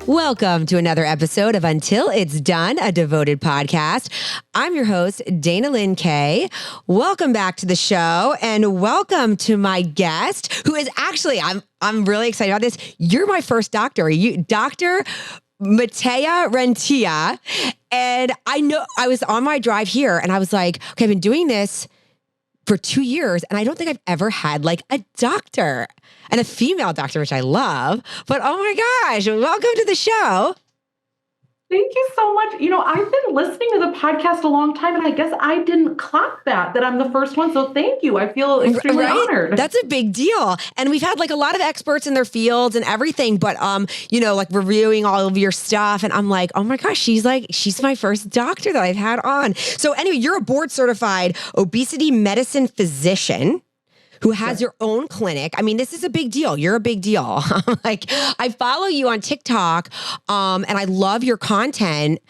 Welcome to another episode of Until It's Done, a devoted podcast. I'm your host, Dana Lynn Kay. Welcome back to the show and welcome to my guest who is actually, I'm really excited about this. You're my first doctor. You, Dr. Matthea Rentea. And I know I was on my drive here and I was like, okay, I've been doing this for 2 years and I don't think I've ever had like a doctor and a female doctor, which I love. But oh my gosh, welcome to the show. Thank you so much. You know, I've been listening to the podcast a long time, and I guess I didn't clock that I'm the first one. So thank you. I feel extremely honored. That's a big deal. And we've had like a lot of experts in their fields and everything, but you know, like reviewing all of your stuff. And I'm like, oh my gosh, she's my first doctor that I've had on. So anyway, you're a board certified obesity medicine physician who has your own clinic. I mean, this is a big deal. You're a big deal. Like, I follow you on TikTok, and I love your content.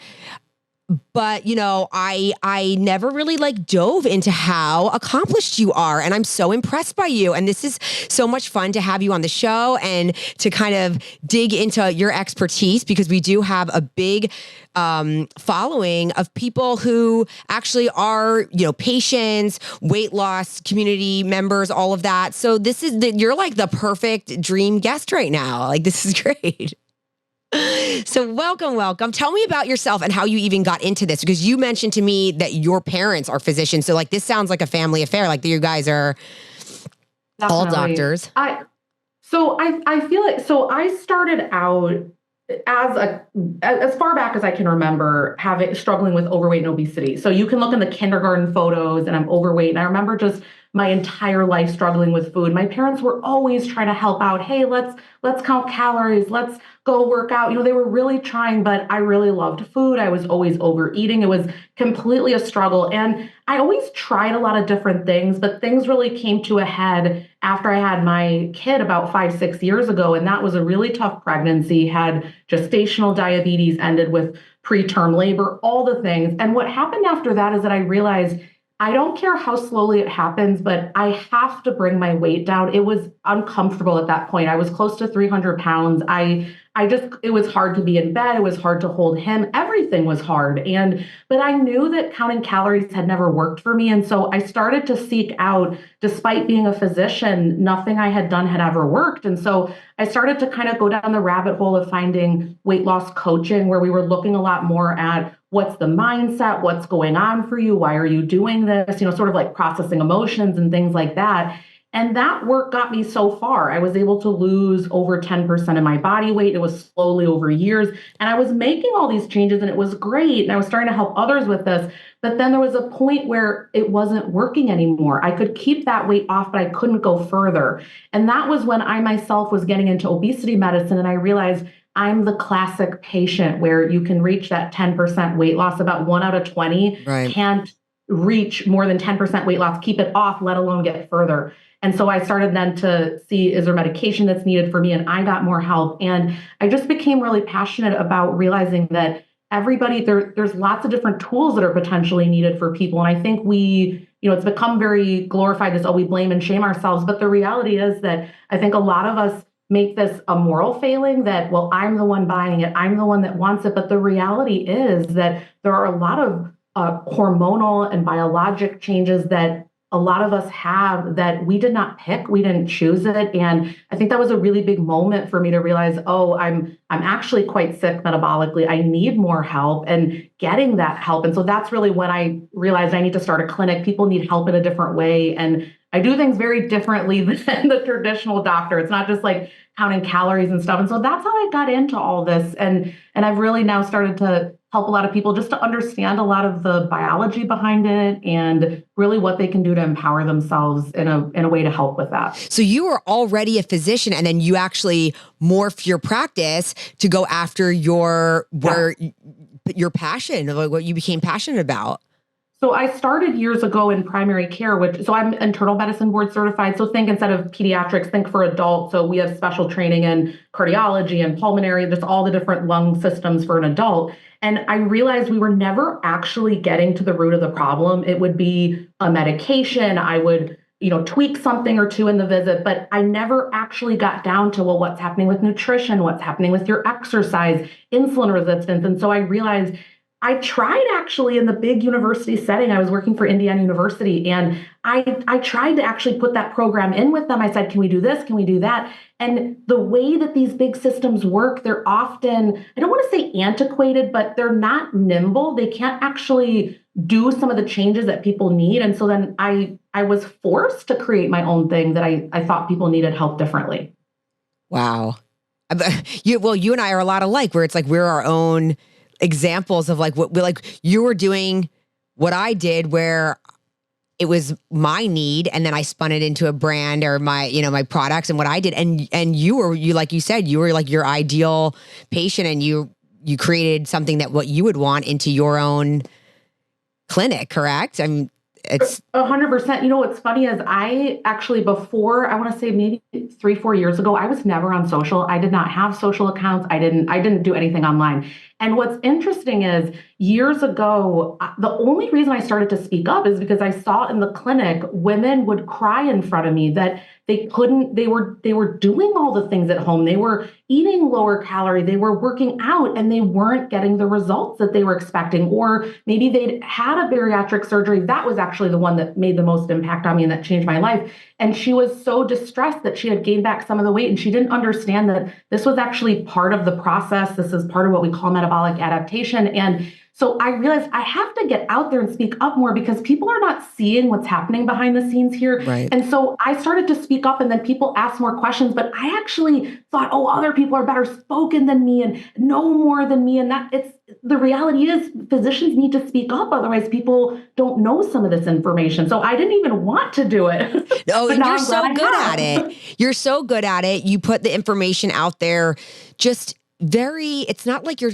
But, you know, I never really like dove into how accomplished you are. And I'm so impressed by you. And this is so much fun to have you on the show and to kind of dig into your expertise, because we do have a big following of people who actually are, you know, patients, weight loss community members, all of that. So you're like the perfect dream guest right now. Like, this is great. So welcome. Tell me about yourself and how you even got into this, because you mentioned to me that your parents are physicians. So like, this sounds like a family affair. Like, you guys are all doctors. I feel like, so I started out as far back as I can remember struggling with overweight and obesity. So you can look in the kindergarten photos and I'm overweight. And I remember just my entire life struggling with food. My parents were always trying to help out. Hey, let's count calories. Let's go work out. You know, they were really trying, but I really loved food. I was always overeating. It was completely a struggle. And I always tried a lot of different things, but things really came to a head after I had my kid about 5-6 years ago. And that was a really tough pregnancy, had gestational diabetes, ended with preterm labor, all the things. And what happened after that is that I realized I don't care how slowly it happens, but I have to bring my weight down. It was uncomfortable at that point. I was close to 300 pounds. It was hard to be in bed. It was hard to hold him. Everything was hard. But I knew that counting calories had never worked for me. And so I started to seek out, despite being a physician, nothing I had done had ever worked. And so I started to kind of go down the rabbit hole of finding weight loss coaching, where we were looking a lot more at what's the mindset, what's going on for you, why are you doing this, you know, sort of like processing emotions and things like that. And that work got me so far. I was able to lose over 10% of my body weight. It was slowly over years. And I was making all these changes and it was great. And I was starting to help others with this. But then there was a point where it wasn't working anymore. I could keep that weight off, but I couldn't go further. And that was when I myself was getting into obesity medicine. And I realized I'm the classic patient where you can reach that 10% weight loss. About 1 out of 20 can't reach more than 10% weight loss, keep it off, let alone get further. And so I started then to see, is there medication that's needed for me? And I got more help. And I just became really passionate about realizing that there's lots of different tools that are potentially needed for people. And I think it's become very glorified, we blame and shame ourselves. But the reality is that I think a lot of us make this a moral failing that, well, I'm the one buying it, I'm the one that wants it. But the reality is that there are a lot of hormonal and biologic changes that a lot of us have that we did not pick, we didn't choose it. And I think that was a really big moment for me to realize, oh, I'm actually quite sick metabolically. I need more help and getting that help. And so that's really when I realized I need to start a clinic. People need help in a different way. And I do things very differently than the traditional doctor. It's not just like counting calories and stuff. And so that's how I got into all this. And I've really now started to help a lot of people just to understand a lot of the biology behind it and really what they can do to empower themselves in a way to help with that. So you were already a physician and then you actually morphed your practice to go after your passion, like what you became passionate about. So I started years ago in primary care, so I'm internal medicine board certified. So think instead of pediatrics, think for adults. So we have special training in cardiology and pulmonary, just all the different lung systems for an adult. And I realized we were never actually getting to the root of the problem. It would be a medication. I would tweak something or two in the visit, but I never actually got down to, well, what's happening with nutrition, what's happening with your exercise, insulin resistance. And so I realized I tried actually in the big university setting. I was working for Indiana University, and I tried to actually put that program in with them. I said, can we do this? Can we do that? And the way that these big systems work, they're often, I don't want to say antiquated, but they're not nimble. They can't actually do some of the changes that people need. And so then I was forced to create my own thing that I thought people needed help differently. Wow. You and I are a lot alike, where it's like we're our own examples of like what we like. You were doing what I did, where it was my need, and then I spun it into a brand or my products and what I did. And you like you said, you were like your ideal patient, and you created something that what you would want into your own clinic, correct? I mean, it's 100%. You know, what's funny is I actually, before, I want to say maybe 3-4 years ago, I was never on social. I did not have social accounts. I didn't do anything online. And what's interesting is years ago, the only reason I started to speak up is because I saw in the clinic, women would cry in front of me that they were doing all the things at home. They were eating lower calorie, they were working out, and they weren't getting the results that they were expecting. Or maybe they'd had a bariatric surgery. That was actually the one that made the most impact on me and that changed my life. And she was so distressed that she had gained back some of the weight, and she didn't understand that this was actually part of the process. This is part of what we call metabolic adaptation. And so I realized I have to get out there and speak up more, because people are not seeing what's happening behind the scenes here. Right. And so I started to speak up, and then people asked more questions, but I actually thought, oh, other people are better spoken than me and know more than me. And the reality is physicians need to speak up. Otherwise people don't know some of this information. So I didn't even want to do it. Oh, you're so good at it. You're so good at it. You put the information out there just it's not like you're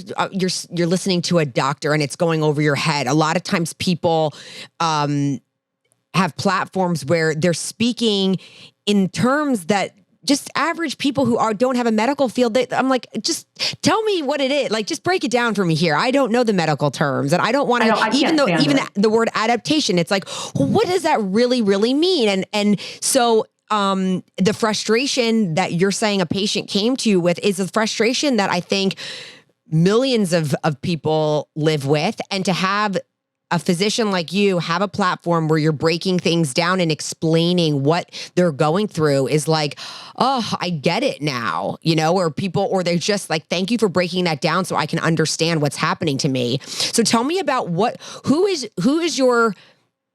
listening to a doctor and it's going over your head. A lot of times people have platforms where they're speaking in terms that just average people who don't have a medical field. I'm like, just tell me what it is. Like, just break it down for me here. I don't know the medical terms, and I don't want to, even the word adaptation, it's like, well, what does that really, really mean? And so the frustration that you're saying a patient came to you with is a frustration that I think millions of people live with. And to have a physician like you have a platform where you're breaking things down and explaining what they're going through is like, oh, I get it now, or they're just like, thank you for breaking that down so I can understand what's happening to me. So tell me about who is your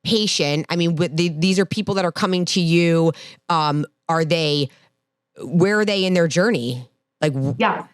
patient? I mean, these are people that are coming to you. Where are they in their journey? Like, yeah.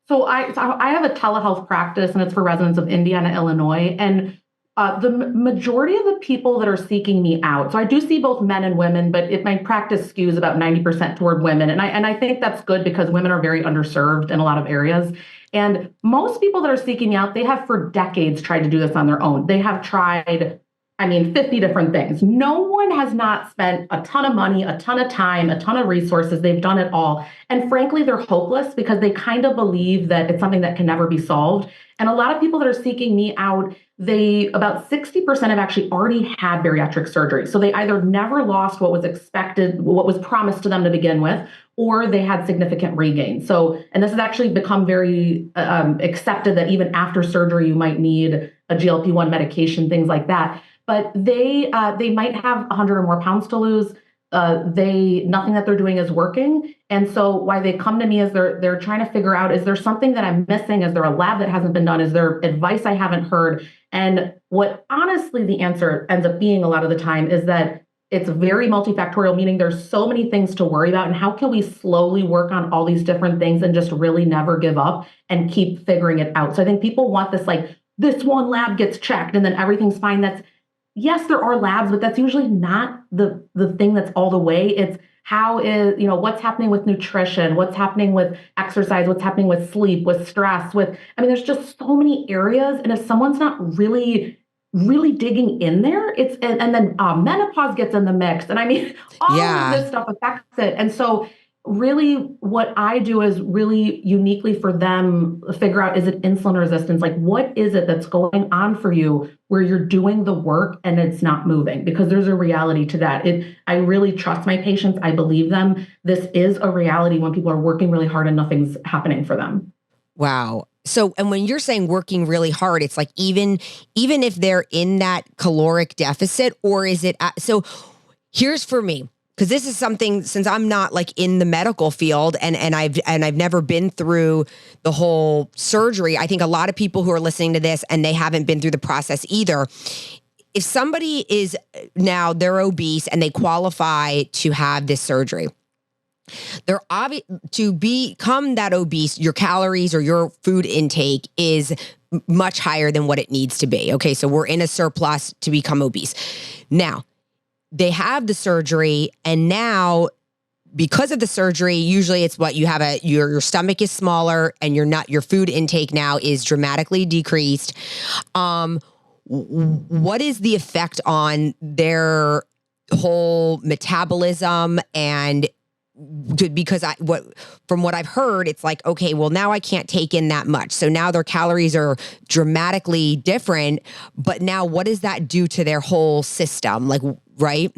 So I have a telehealth practice, and it's for residents of Indiana, Illinois. And the majority of the people that are seeking me out, so I do see both men and women, but my practice skews about 90% toward women. And I think that's good, because women are very underserved in a lot of areas. And most people that are seeking me out, they have for decades tried to do this on their own. They have tried 50 different things. No one has not spent a ton of money, a ton of time, a ton of resources. They've done it all. And frankly, they're hopeless, because they kind of believe that it's something that can never be solved. And a lot of people that are seeking me out, about 60% have actually already had bariatric surgery. So they either never lost what was expected, what was promised to them to begin with, or they had significant regain. So, and this has actually become very accepted that even after surgery, you might need a GLP-1 medication, things like that. But they might have 100 or more pounds to lose. Nothing that they're doing is working. And so why they come to me is they're trying to figure out, is there something that I'm missing? Is there a lab that hasn't been done? Is there advice I haven't heard? And what honestly the answer ends up being a lot of the time is that it's very multifactorial, meaning there's so many things to worry about. And how can we slowly work on all these different things and just really never give up and keep figuring it out? So I think people want this, like, this one lab gets checked and then everything's fine. Yes, there are labs, but that's usually not the thing that's all the way. It's what's happening with nutrition, what's happening with exercise, what's happening with sleep, with stress, there's just so many areas. And if someone's not really, really digging in there, and then menopause gets in the mix. And all of this stuff affects it. And so really what I do is really uniquely for them figure out, is it insulin resistance? Like, what is it that's going on for you where you're doing the work and it's not moving? Because there's a reality to that. I really trust my patients. I believe them. This is a reality when people are working really hard and nothing's happening for them. Wow. So, and when you're saying working really hard, it's like even if they're in that caloric deficit, or is it, so here's for me, because this is something, since I'm not like in the medical field and I've never been through the whole surgery. I think a lot of people who are listening to this and they haven't been through the process either. If somebody is now, they're obese and they qualify to have this surgery, they're to become that obese, your calories or your food intake is much higher than what it needs to be. Okay, so we're in a surplus to become obese. Now, they have the surgery, and now because of the surgery, usually it's what you have your stomach is smaller and your food intake now is dramatically decreased. What is the effect on their whole metabolism? And because from what I've heard, it's like, okay, well, now I can't take in that much. So now their calories are dramatically different, but now what does that do to their whole system? Like, right?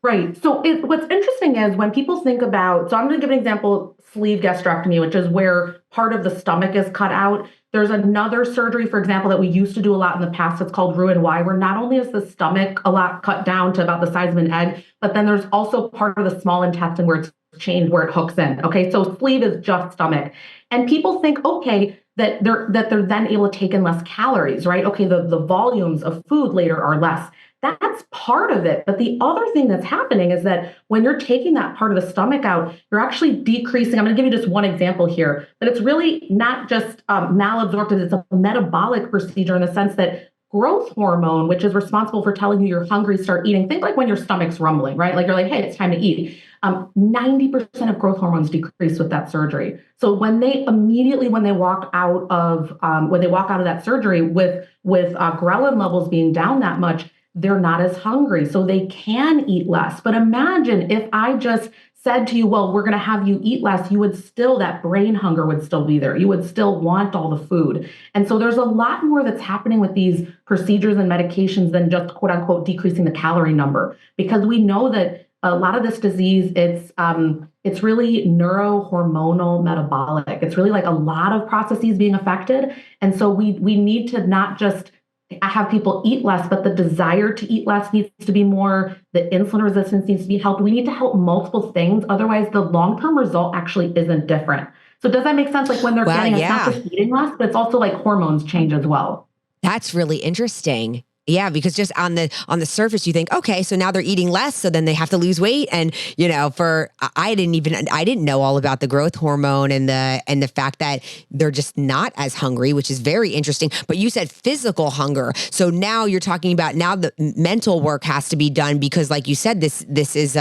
Right. So what's interesting is when people think about, so I'm going to give an example, sleeve gastrectomy, which is where part of the stomach is cut out. There's another surgery, for example, that we used to do a lot in the past. It's called Roux-en-Y, where not only is the stomach a lot cut down to about the size of an egg, but then there's also part of the small intestine where it's changed, where it hooks in. Okay. So sleeve is just stomach. And people think, okay, that they're then able to take in less calories, right? Okay. The volumes of food later are less. That's part of it. But the other thing that's happening is that when you're taking that part of the stomach out, you're actually decreasing. I'm going to give you just one example here, but it's really not just malabsorptive. It's a metabolic procedure in the sense that growth hormone, which is responsible for telling you you're hungry, start eating. Think like when your stomach's rumbling, right? Like you're like, hey, it's time to eat. 90% of growth hormones decrease with that surgery. So when they walk out of that surgery with ghrelin levels being down that much, they're not as hungry, so they can eat less. But imagine if I just said to you, well, we're going to have you eat less, that brain hunger would still be there. You would still want all the food. And so there's a lot more that's happening with these procedures and medications than just quote unquote decreasing the calorie number, because we know that a lot of this disease, it's really neurohormonal metabolic. It's really like a lot of processes being affected. And so we need to not just have people eat less, but the desire to eat less needs to be more. The insulin resistance needs to be helped. We need to help multiple things. Otherwise, the long-term result actually isn't different. So does that make sense? Like when they're getting, it's not just eating less, but it's also like hormones change as well. That's really interesting. Yeah, because just on the surface, you think, okay, so now they're eating less, so then they have to lose weight. And I didn't know all about the growth hormone and the fact that they're just not as hungry, which is very interesting. But you said physical hunger, so now you're talking about now the mental work has to be done, because, like you said, this is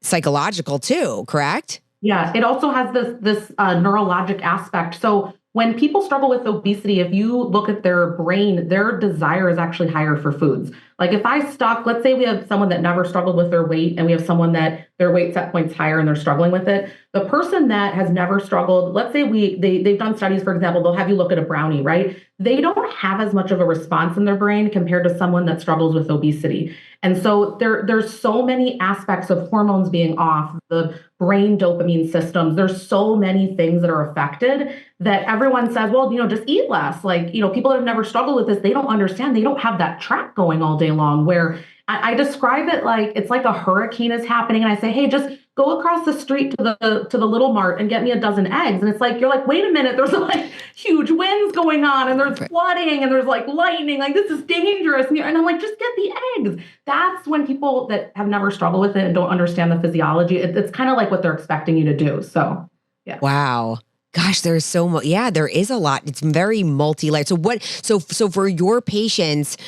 psychological too, correct? Yeah, it also has this neurologic aspect. So when people struggle with obesity, if you look at their brain, their desire is actually higher for foods. Like if let's say we have someone that never struggled with their weight, and we have someone that their weight set point's higher and they're struggling with it. The person that has never struggled, let's say they've done studies, for example, they'll have you look at a brownie, right? They don't have as much of a response in their brain compared to someone that struggles with obesity. And so there's so many aspects of hormones being off, the brain dopamine systems. There's so many things that are affected that everyone says, well, just eat less. Like, people that have never struggled with this, they don't understand. They don't have that track going all day long, where I describe it like it's like a hurricane is happening. And I say, hey, just go across the street to the little mart and get me a dozen eggs. And it's like, you're like, wait a minute, there's like huge winds going on, and there's flooding, and there's like lightning, like this is dangerous. And I'm like, just get the eggs. That's when people that have never struggled with it and don't understand the physiology, it's kind of like what they're expecting you to do. So, yeah. Wow. Gosh, there's so much. Yeah, there is a lot. It's very multi-layered. So for your patients,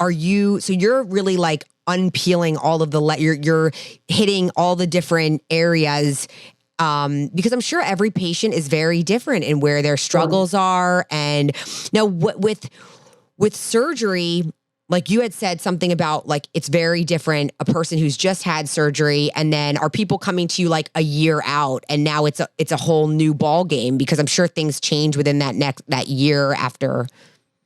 you're really like unpeeling all of you're hitting all the different areas, because I'm sure every patient is very different in where their struggles are. And now with surgery, like you had said something about like, it's very different, a person who's just had surgery, and then are people coming to you like a year out, and now it's a whole new ball game, because I'm sure things change within that year after.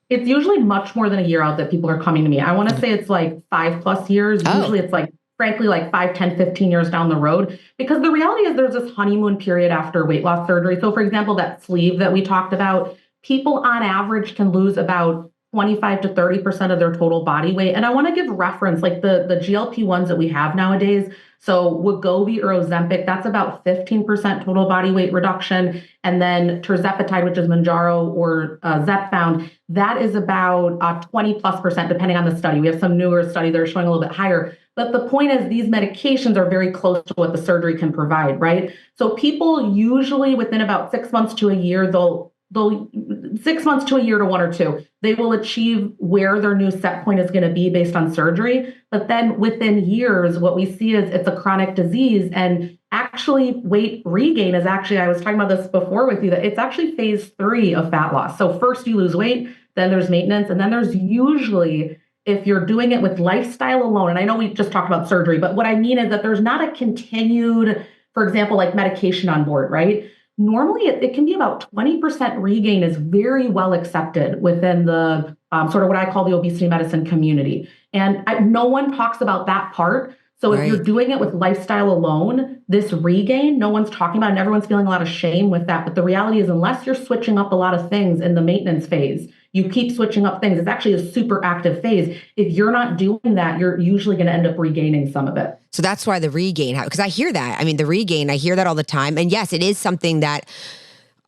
It's usually much more than a year out that people are coming to me. I want to say it's like 5+ years. Oh. Usually it's like, frankly, like 5, 10, 15 years down the road, because the reality is there's this honeymoon period after weight loss surgery. So for example, that sleeve that we talked about, people on average can lose about 25 to 30% of their total body weight. And I want to give reference, like the GLP-1s that we have nowadays. So Wegovy or Ozempic, that's about 15% total body weight reduction. And then tirzepatide, which is Mounjaro or Zepbound, that is about 20+%, depending on the study. We have some newer study that are showing a little bit higher. But the point is, these medications are very close to what the surgery can provide, right? So people usually within about 6 months to a year, they'll 6 months to a year to 1 or 2, they will achieve where their new set point is going to be based on surgery. But then within years, what we see is it's a chronic disease, and actually weight regain is actually, I was talking about this before with you, that it's actually phase 3 of fat loss. So first you lose weight, then there's maintenance, and then there's usually, if you're doing it with lifestyle alone, and I know we just talked about surgery, but what I mean is that there's not a continued, for example, like medication on board, right? Normally, it can be about 20% regain is very well accepted within the sort of what I call the obesity medicine community. And no one talks about that part. So if you're doing it with lifestyle alone, this regain, no one's talking about it, and everyone's feeling a lot of shame with that. But the reality is, unless you're switching up a lot of things in the maintenance phase, you keep switching up things. It's actually a super active phase. If you're not doing that, you're usually going to end up regaining some of it. So that's why the regain, because I hear that. I mean, the regain, I hear that all the time. And yes, it is something that,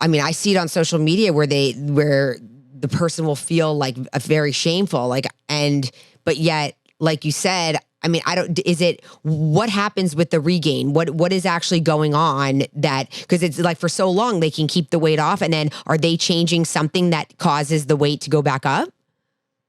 I mean, I see it on social media where the person will feel like very shameful, but yet, like you said, I mean, what happens with the regain? What is actually going on because it's like for so long they can keep the weight off, and then are they changing something that causes the weight to go back up?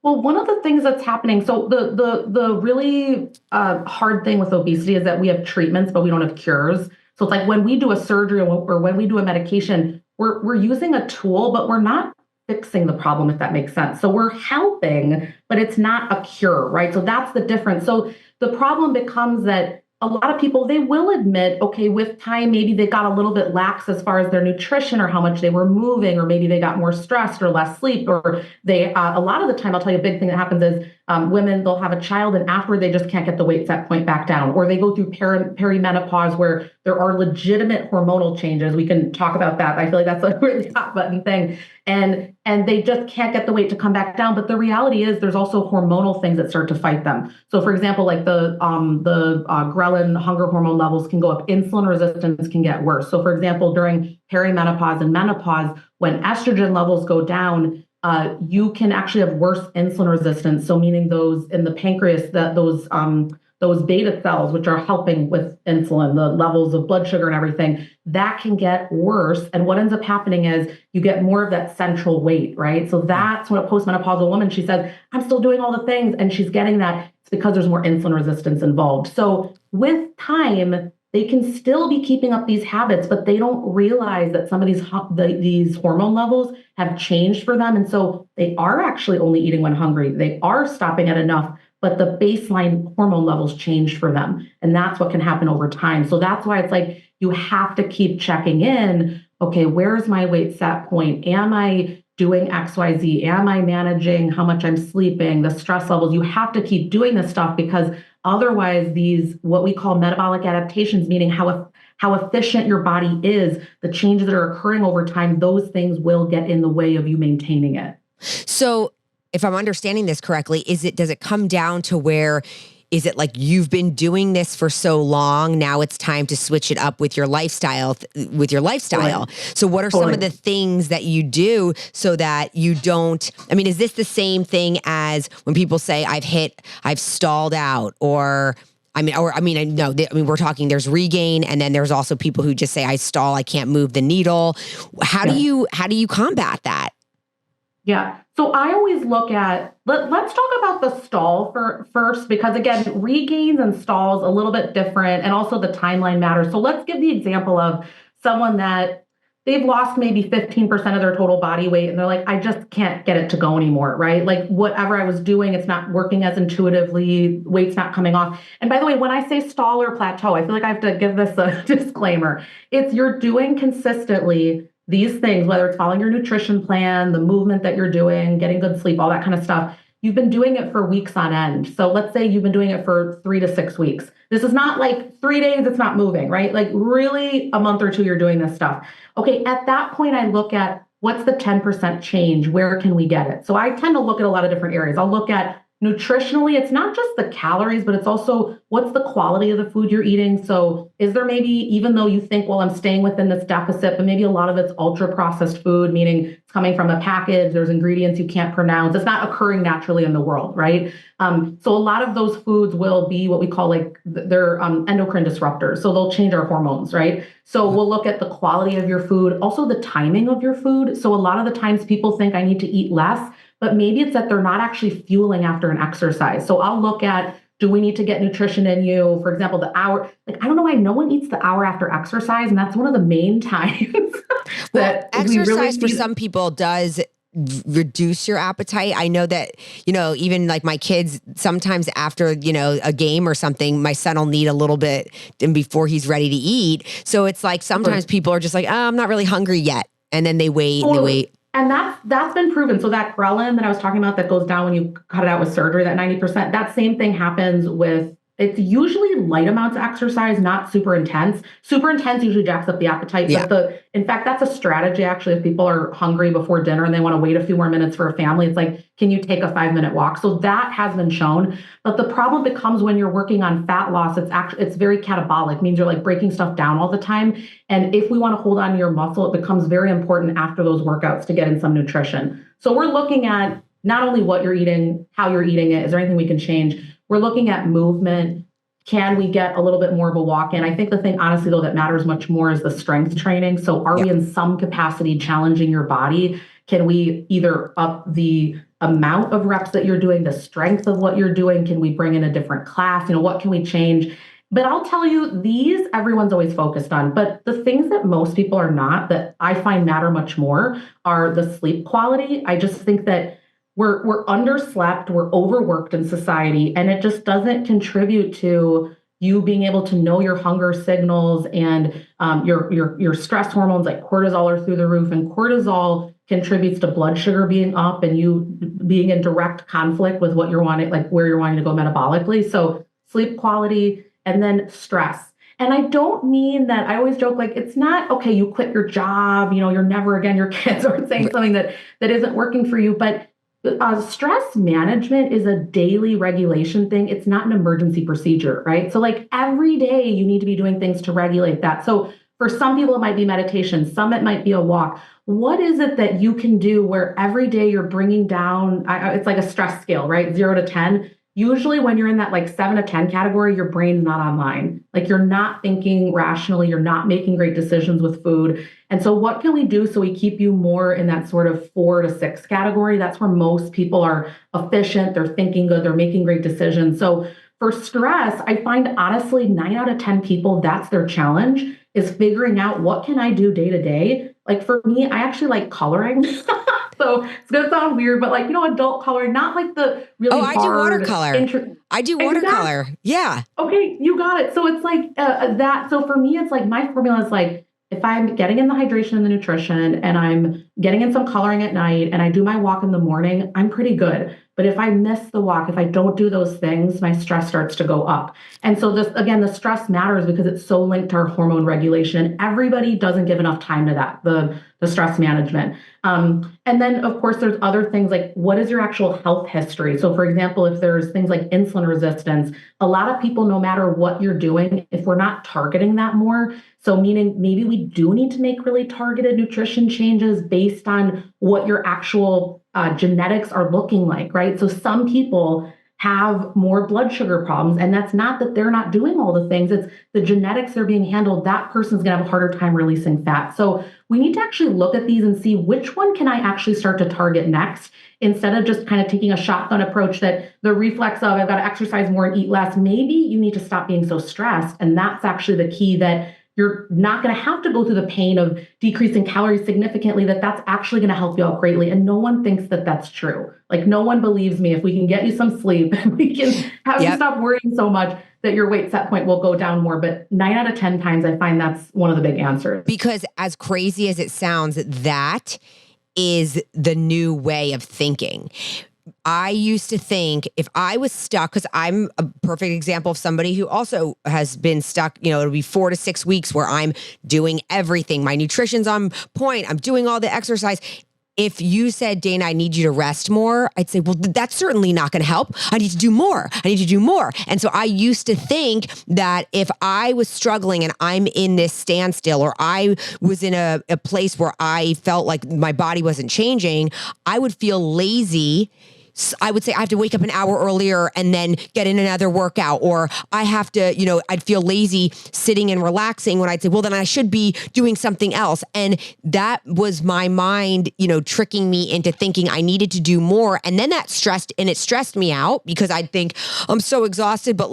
Well, one of the things that's happening, so the really hard thing with obesity is that we have treatments, but we don't have cures. So it's like when we do a surgery or when we do a medication, we're using a tool, but we're not fixing the problem, if that makes sense. So we're helping, but it's not a cure, right? So that's the difference. So the problem becomes that a lot of people, they will admit, okay, with time, maybe they got a little bit lax as far as their nutrition or how much they were moving, or maybe they got more stressed or less sleep, or they, a lot of the time, I'll tell you a big thing that happens is women, they'll have a child and afterward they just can't get the weight set point back down, or they go through perimenopause where there are legitimate hormonal changes. We can talk about that. I feel like that's a really hot button thing. And they just can't get the weight to come back down. But the reality is there's also hormonal things that start to fight them. So for example, like the ghrelin hunger hormone levels can go up, insulin resistance can get worse. So for example, during perimenopause and menopause, when estrogen levels go down, you can actually have worse insulin resistance. So meaning those in the pancreas, those beta cells, which are helping with insulin, the levels of blood sugar and everything, that can get worse. And what ends up happening is you get more of that central weight, right? So that's when a postmenopausal woman, she says, I'm still doing all the things, and she's getting that. It's because there's more insulin resistance involved. So with time, they can still be keeping up these habits, but they don't realize that some of these hormone levels have changed for them. And so they are actually only eating when hungry. They are stopping at enough, but the baseline hormone levels changed for them. And that's what can happen over time. So that's why it's like, you have to keep checking in. Okay, where's my weight set point? Am I doing XYZ? Am I managing how much I'm sleeping, the stress levels? You have to keep doing this stuff, because otherwise these, what we call metabolic adaptations, meaning how efficient your body is, the changes that are occurring over time, those things will get in the way of you maintaining it. So if I'm understanding this correctly, does it come down to where, is it like you've been doing this for so long, now it's time to switch it up with your lifestyle, Right. So what are some of the things that you do so that you don't, I mean, is this the same thing as when people say I've stalled out, or we're talking, there's regain, and then there's also people who just say I stall, I can't move the needle. How do you combat that? Yeah. So I always look at, let's talk about the stall first, because again, regains and stalls a little bit different, and also the timeline matters. So let's give the example of someone that they've lost maybe 15% of their total body weight and they're like, I just can't get it to go anymore, right? Like whatever I was doing, it's not working as intuitively, weight's not coming off. And by the way, when I say stall or plateau, I feel like I have to give this a disclaimer. It's you're doing consistently these things, whether it's following your nutrition plan, the movement that you're doing, getting good sleep, all that kind of stuff. You've been doing it for weeks on end. So let's say you've been doing it for 3 to 6 weeks. This is not like 3 days, it's not moving, right? Like really a month or two, you're doing this stuff. Okay, at that point, I look at what's the 10% change? Where can we get it? So I tend to look at a lot of different areas. I'll look at nutritionally, it's not just the calories, but it's also what's the quality of the food you're eating. So is there maybe, even though you think, well, I'm staying within this deficit, but maybe a lot of it's ultra processed food, meaning it's coming from a package, there's ingredients you can't pronounce. It's not occurring naturally in the world, right? So a lot of those foods will be what we call like they're endocrine disruptors. So they'll change our hormones, right? So we'll look at the quality of your food, also the timing of your food. So a lot of the times people think I need to eat less, but maybe it's that they're not actually fueling after an exercise. So I'll look at, do we need to get nutrition in you? For example, the hour, like, I don't know why no one eats the hour after exercise. And that's one of the main times that exercise we really for some people does reduce your appetite. I know that, even like my kids, sometimes after, a game or something, my son will need a little bit and before he's ready to eat. So it's like, sometimes people are just like, oh, I'm not really hungry yet. And then they wait and they wait. And that's been proven. So that ghrelin that I was talking about that goes down when you cut it out with surgery, that 90%, that same thing happens with, it's usually light amounts of exercise, not super intense. Super intense usually jacks up the appetite. Yeah. But in fact, that's a strategy actually if people are hungry before dinner and they want to wait a few more minutes for a family. It's like, can you take a 5-minute walk? So that has been shown. But the problem becomes when you're working on fat loss, it's very catabolic, means you're like breaking stuff down all the time. And if we want to hold on to your muscle, it becomes very important after those workouts to get in some nutrition. So we're looking at not only what you're eating, how you're eating it, is there anything we can change? We're looking at movement. Can we get a little bit more of a walk in? I think the thing, honestly, though, that matters much more is the strength training. So are we in some capacity challenging your body? Can we either up the amount of reps that you're doing, the strength of what you're doing? Can we bring in a different class? What can we change? But I'll tell you, these everyone's always focused on. But the things that most people are not, that I find matter much more, are the sleep quality. I just think that we're underslept, we're overworked in society, and it just doesn't contribute to you being able to know your hunger signals and your stress hormones like cortisol are through the roof, and cortisol contributes to blood sugar being up and you being in direct conflict with what you're wanting, like where you're wanting to go metabolically. So sleep quality, and then stress. And I don't mean that, I always joke, like, it's not, okay, you quit your job, you're never again, your kids aren't saying something that isn't working for you, but stress management is a daily regulation thing. It's not an emergency procedure, right? So like every day you need to be doing things to regulate that. So for some people, it might be meditation. Some it might be a walk. What is it that you can do where every day you're bringing down, it's like a stress scale, right? 0 to 10. Usually when you're in that like 7 to 10 category, your brain's not online. Like you're not thinking rationally, you're not making great decisions with food. And so what can we do so we keep you more in that sort of 4 to 6 category? That's where most people are efficient, they're thinking good, they're making great decisions. So for stress, I find honestly 9 out of 10 people, that's their challenge, is figuring out what can I do day to day. Like for me, I actually like coloring. So it's going to sound weird, but like, adult coloring, not like the really hard. I do watercolor. I do watercolor. Yeah. Okay, you got it. So it's like that. So for me, it's like my formula is like, if I'm getting in the hydration and the nutrition and I'm getting in some coloring at night and I do my walk in the morning, I'm pretty good. But if I miss the walk, if I don't do those things, my stress starts to go up. And so this, again, the stress matters because it's so linked to our hormone regulation. Everybody doesn't give enough time to that, the stress management. And then, of course, there's other things like, what is your actual health history? So, for example, if there's things like insulin resistance, a lot of people, no matter what you're doing, if we're not targeting that more, so meaning maybe we do need to make really targeted nutrition changes based on what your actual genetics are looking like, right? So some people have more blood sugar problems, and that's not that they're not doing all the things, it's the genetics are being handled. That person's gonna have a harder time releasing fat. So we need to actually look at these and see which one can I actually start to target next, instead of just kind of taking a shotgun approach that the reflex of I've got to exercise more and eat less. Maybe you need to stop being so stressed. And that's actually the key, that you're not going to have to go through the pain of decreasing calories significantly, that's actually going to help you out greatly. And no one thinks that that's true. Like, no one believes me. If we can get you some sleep and we can have you stop worrying so much, that your weight set point will go down more. But 9 out of 10 times, I find that's one of the big answers. Because as crazy as it sounds, that is the new way of thinking. I used to think if I was stuck, because I'm a perfect example of somebody who also has been stuck, it'll be 4 to 6 weeks where I'm doing everything. My nutrition's on point. I'm doing all the exercise. If you said, Dana, I need you to rest more, I'd say, well, that's certainly not going to help. I need to do more. I need to do more. And so I used to think that if I was struggling and I'm in this standstill, or I was in a place where I felt like my body wasn't changing, I would feel lazy. I would say I have to wake up an hour earlier and then get in another workout, or I have to, I'd feel lazy sitting and relaxing when I'd say, well, then I should be doing something else. And that was my mind, tricking me into thinking I needed to do more. And then it stressed me out because I'd think I'm so exhausted, but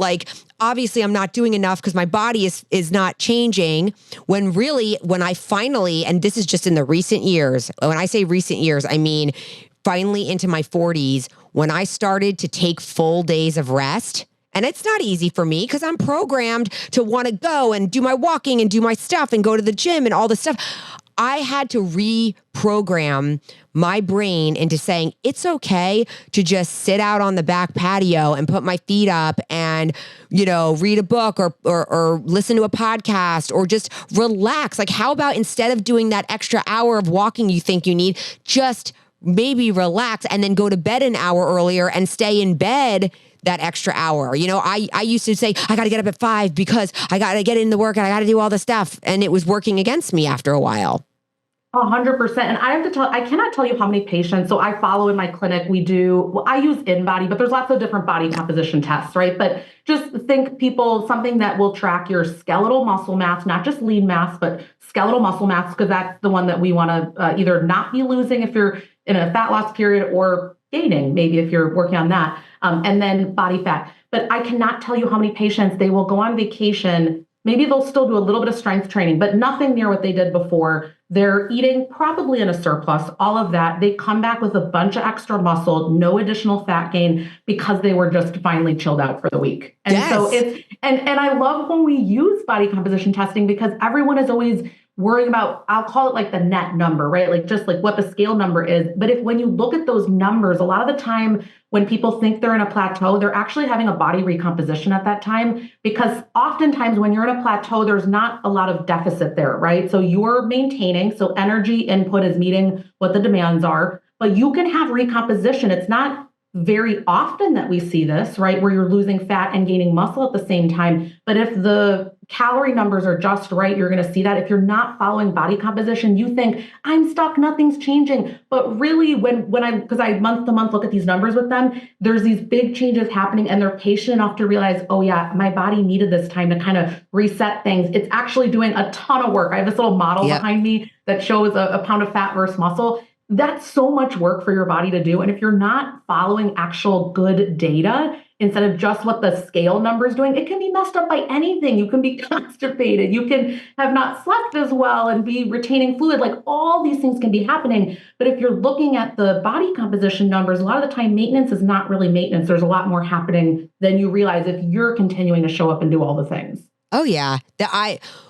obviously I'm not doing enough because my body is not changing, when really, when I finally, and this is just in the recent years, when I say recent years, I mean finally into my 40s, when I started to take full days of rest. And it's not easy for me because I'm programmed to want to go and do my walking and do my stuff and go to the gym and all this stuff. I had to reprogram my brain into saying it's okay to just sit out on the back patio and put my feet up and, read a book or listen to a podcast or just relax. Like, how about instead of doing that extra hour of walking you think you need, just maybe relax and then go to bed an hour earlier and stay in bed that extra hour. I used to say, I got to get up at 5 because I got to get in the work and I got to do all the stuff. And it was working against me after a while. 100%. And I cannot tell you how many patients, so I follow in my clinic, I use InBody, but there's lots of different body composition tests, right? But just think something that will track your skeletal muscle mass, not just lean mass, but skeletal muscle mass, because that's the one that we want to either not be losing if you're in a fat loss period, or gaining, maybe if you're working on that, and then body fat. But I cannot tell you how many patients, they will go on vacation. Maybe they'll still do a little bit of strength training, but nothing near what they did before. They're eating probably in a surplus, all of that. They come back with a bunch of extra muscle, no additional fat gain, because they were just finally chilled out for the week. And so and I love when we use body composition testing, because everyone is always worrying about, I'll call it like the net number, right? Like just like what the scale number is. But when you look at those numbers, a lot of the time when people think they're in a plateau, they're actually having a body recomposition at that time, because oftentimes when you're in a plateau, there's not a lot of deficit there, right? So you're maintaining, so energy input is meeting what the demands are, but you can have recomposition. It's not very often that we see this, right? Where you're losing fat and gaining muscle at the same time. But if the calorie numbers are just right, you're going to see that. If you're not following body composition, you think I'm stuck, nothing's changing. But really because I month to month look at these numbers with them, there's these big changes happening, and they're patient enough to realize, oh yeah, my body needed this time to kind of reset things. It's actually doing a ton of work. I have this little model behind me that shows a pound of fat versus muscle. That's so much work for your body to do. And if you're not following actual good data, instead of just what the scale number is doing, it can be messed up by anything. You can be constipated. You can have not slept as well and be retaining fluid. Like, all these things can be happening. But if you're looking at the body composition numbers, a lot of the time maintenance is not really maintenance. There's a lot more happening than you realize if you're continuing to show up and do all the things. Oh yeah.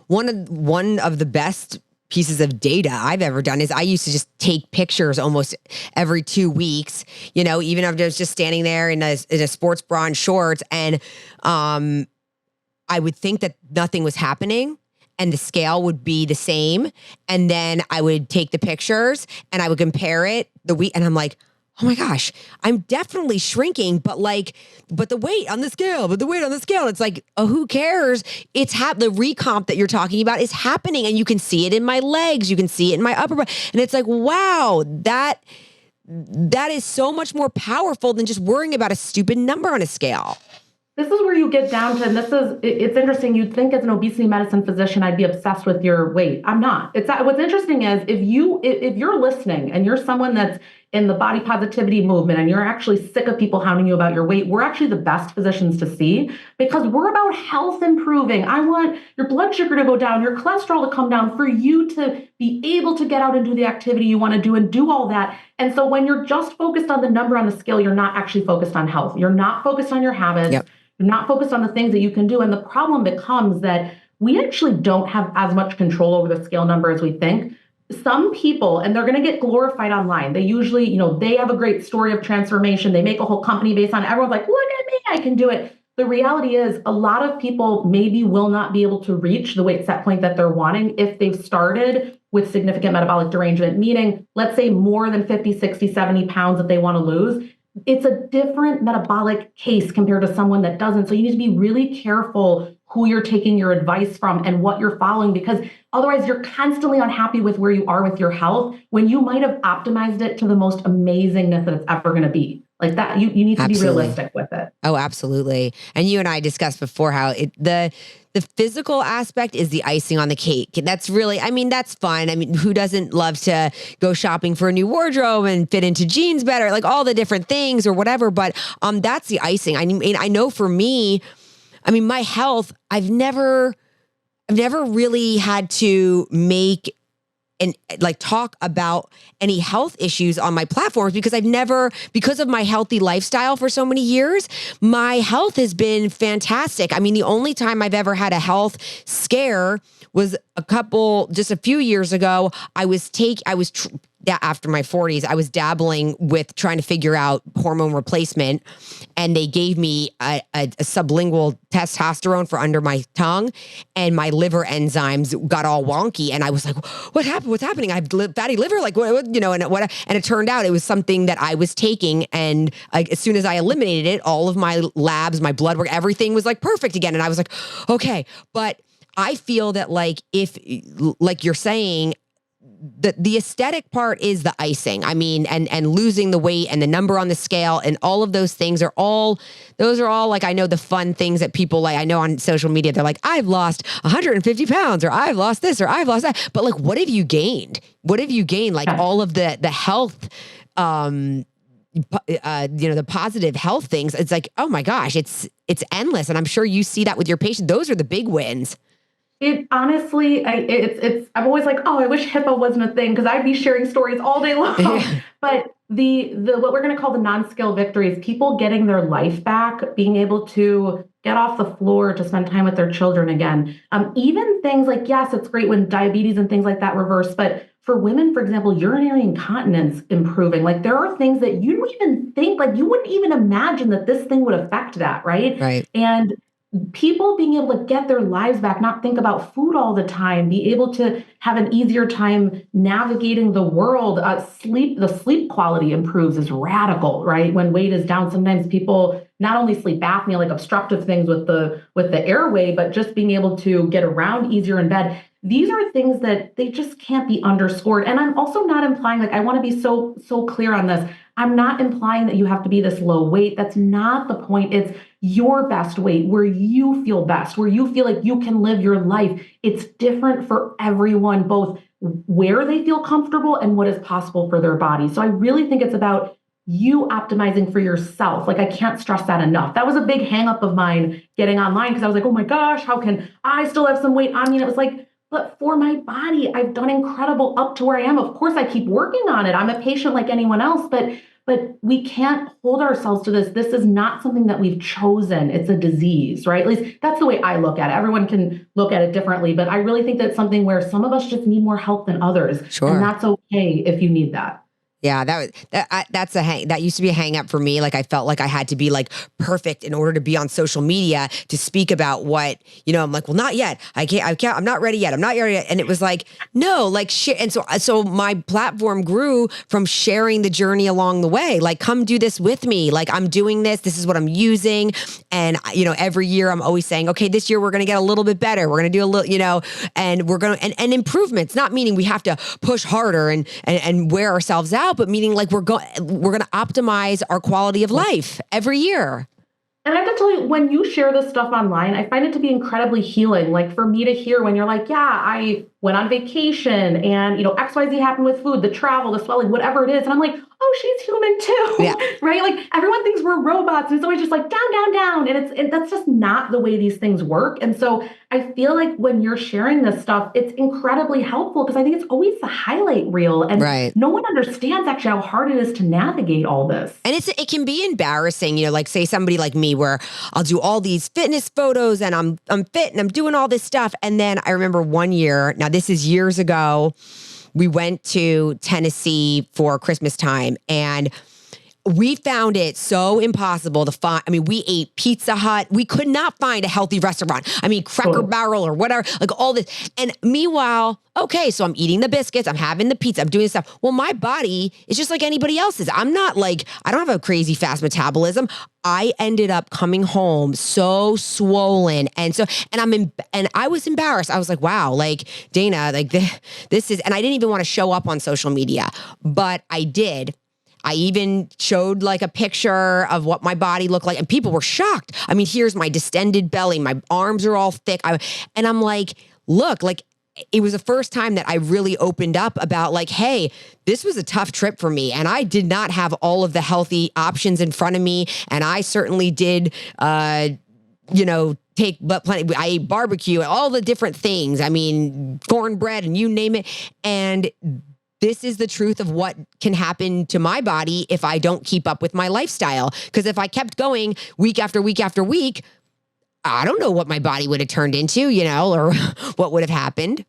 One of the best pieces of data I've ever done is I used to just take pictures almost every 2 weeks, even if I was just standing there in a sports bra and shorts, and I would think that nothing was happening and the scale would be the same. And then I would take the pictures and I would compare it and I'm like, oh my gosh, I'm definitely shrinking, but the weight on the scale, it's like, oh, who cares? It's the recomp that you're talking about is happening, and you can see it in my legs, you can see it in my upper body, and it's like, wow, that is so much more powerful than just worrying about a stupid number on a scale. This is where you get down to, and it's interesting. You'd think as an obesity medicine physician, I'd be obsessed with your weight. I'm not. What's interesting is if you're listening and you're someone that's in the body positivity movement and you're actually sick of people hounding you about your weight, we're actually the best physicians to see because we're about health improving. I want your blood sugar to go down, your cholesterol to come down for you to be able to get out and do the activity you want to do and do all that. And so when you're just focused on the number on the scale, you're not actually focused on health. You're not focused on your habits. Yep. You're not focused on the things that you can do. And the problem becomes that we actually don't have as much control over the scale number as we think. Some people, and they're going to get glorified online. They usually, they have a great story of transformation. They make a whole company based on everyone's like, look at me, I can do it. The reality is a lot of people maybe will not be able to reach the weight set point that they're wanting if they've started with significant metabolic derangement, meaning let's say more than 50, 60, 70 pounds that they want to lose. It's a different metabolic case compared to someone that doesn't. So you need to be really careful who you're taking your advice from and what you're following, because otherwise you're constantly unhappy with where you are with your health when you might have optimized it to the most amazingness that it's ever going to be. Like that, you need to be realistic with it. Oh, absolutely. And you and I discussed before how the physical aspect is the icing on the cake. That's really, that's fun. Who doesn't love to go shopping for a new wardrobe and fit into jeans better, like all the different things or whatever. But that's the icing. I know for me, my health, I've never really had to make and talk about any health issues on my platforms because because of my healthy lifestyle for so many years, my health has been fantastic. The only time I've ever had a health scare was just a few years ago. After my 40s, I was dabbling with trying to figure out hormone replacement, and they gave me a sublingual testosterone for under my tongue, and my liver enzymes got all wonky, and I was like, "What happened? What's happening? I have fatty liver, And it turned out it was something that I was taking, and as soon as I eliminated it, all of my labs, my blood work, everything was perfect again, and I was like, okay, but I feel that if you're saying, the aesthetic part is the icing. And losing the weight and the number on the scale and all of those things are all I know the fun things that people I know on social media, they're like, I've lost 150 pounds or I've lost this or I've lost that. But what have you gained? What have you gained? All of the health, the positive health things. It's oh my gosh, it's endless. And I'm sure you see that with your patients. Those are the big wins. It honestly, I'm always like, oh, I wish HIPAA wasn't a thing because I'd be sharing stories all day long. But the what we're going to call the non-scale victories, people getting their life back, being able to get off the floor to spend time with their children again. Even things like, yes, it's great when diabetes and things like that reverse, but for women, for example, urinary incontinence improving. There are things that you don't even think, you wouldn't even imagine that this thing would affect that, right? Right. And people being able to get their lives back, not think about food all the time, be able to have an easier time navigating the world. The sleep quality improves is radical, right? When weight is down, sometimes people not only sleep apnea, obstructive things with the airway, but just being able to get around easier in bed. These are things that they just can't be underscored. And I'm also not implying, I want to be so clear on this. I'm not implying that you have to be this low weight. That's not the point. It's your best weight, where you feel best, where you feel like you can live your life. It's different for everyone, both where they feel comfortable and what is possible for their body. So I really think it's about you optimizing for yourself. I can't stress that enough. That was a big hang up of mine getting online because I was like, oh my gosh, how can I still have some weight on me? And it was but for my body, I've done incredible up to where I am. Of course, I keep working on it. I'm a patient like anyone else, but we can't hold ourselves to this. This is not something that we've chosen. It's a disease, right? At least that's the way I look at it. Everyone can look at it differently, but I really think that's something where some of us just need more help than others. Sure. And that's okay if you need that. Yeah, that used to be a hang up for me. I felt like I had to be perfect in order to be on social media to speak about what, I'm well, not yet. I can't, I'm not ready yet. I'm not ready yet. And it was no, shit. And so my platform grew from sharing the journey along the way. Come do this with me. I'm doing this. This is what I'm using. And, every year I'm always saying, okay, this year we're going to get a little bit better. We're going to do a little, and we're going to, and improvements, not meaning we have to push harder and wear ourselves out, but meaning we're going to optimize our quality of life every year. And I have to tell you, when you share this stuff online, I find it to be incredibly healing. For me to hear when you're yeah, I went on vacation and, XYZ happened with food, the travel, the swelling, whatever it is. And I'm like, oh, she's human too, right? Like everyone thinks we're robots. And it's always just like down, down, down. And that's just not the way these things work. And so I feel like when you're sharing this stuff, it's incredibly helpful because I think it's always the highlight reel. And no one understands actually how hard it is to navigate all this. And it can be embarrassing, like say somebody like me where I'll do all these fitness photos and I'm fit and I'm doing all this stuff. And then I remember one year, now this is years ago, we went to Tennessee for Christmas time and we found it so impossible to find. I mean, we ate Pizza Hut. We could not find a healthy restaurant. I mean, Cracker Barrel or whatever, like all this. And meanwhile, okay, so I'm eating the biscuits, I'm having the pizza, I'm doing stuff. Well, my body is just like anybody else's. I'm not like, I don't have a crazy fast metabolism. I ended up coming home so swollen. And I was embarrassed. I was like, wow, like Dana, like this is, and I didn't even want to show up on social media, but I did. I even showed like a picture of what my body looked like and people were shocked. I mean, here's my distended belly. My arms are all thick. And I'm like, look, like it was the first time that I really opened up about like, hey, this was a tough trip for me. And I did not have all of the healthy options in front of me. And I certainly did, take but plenty. I ate barbecue and all the different things. I mean, cornbread and you name it. And this is the truth of what can happen to my body if I don't keep up with my lifestyle. Because if I kept going week after week after week, I don't know what my body would have turned into, or what would have happened.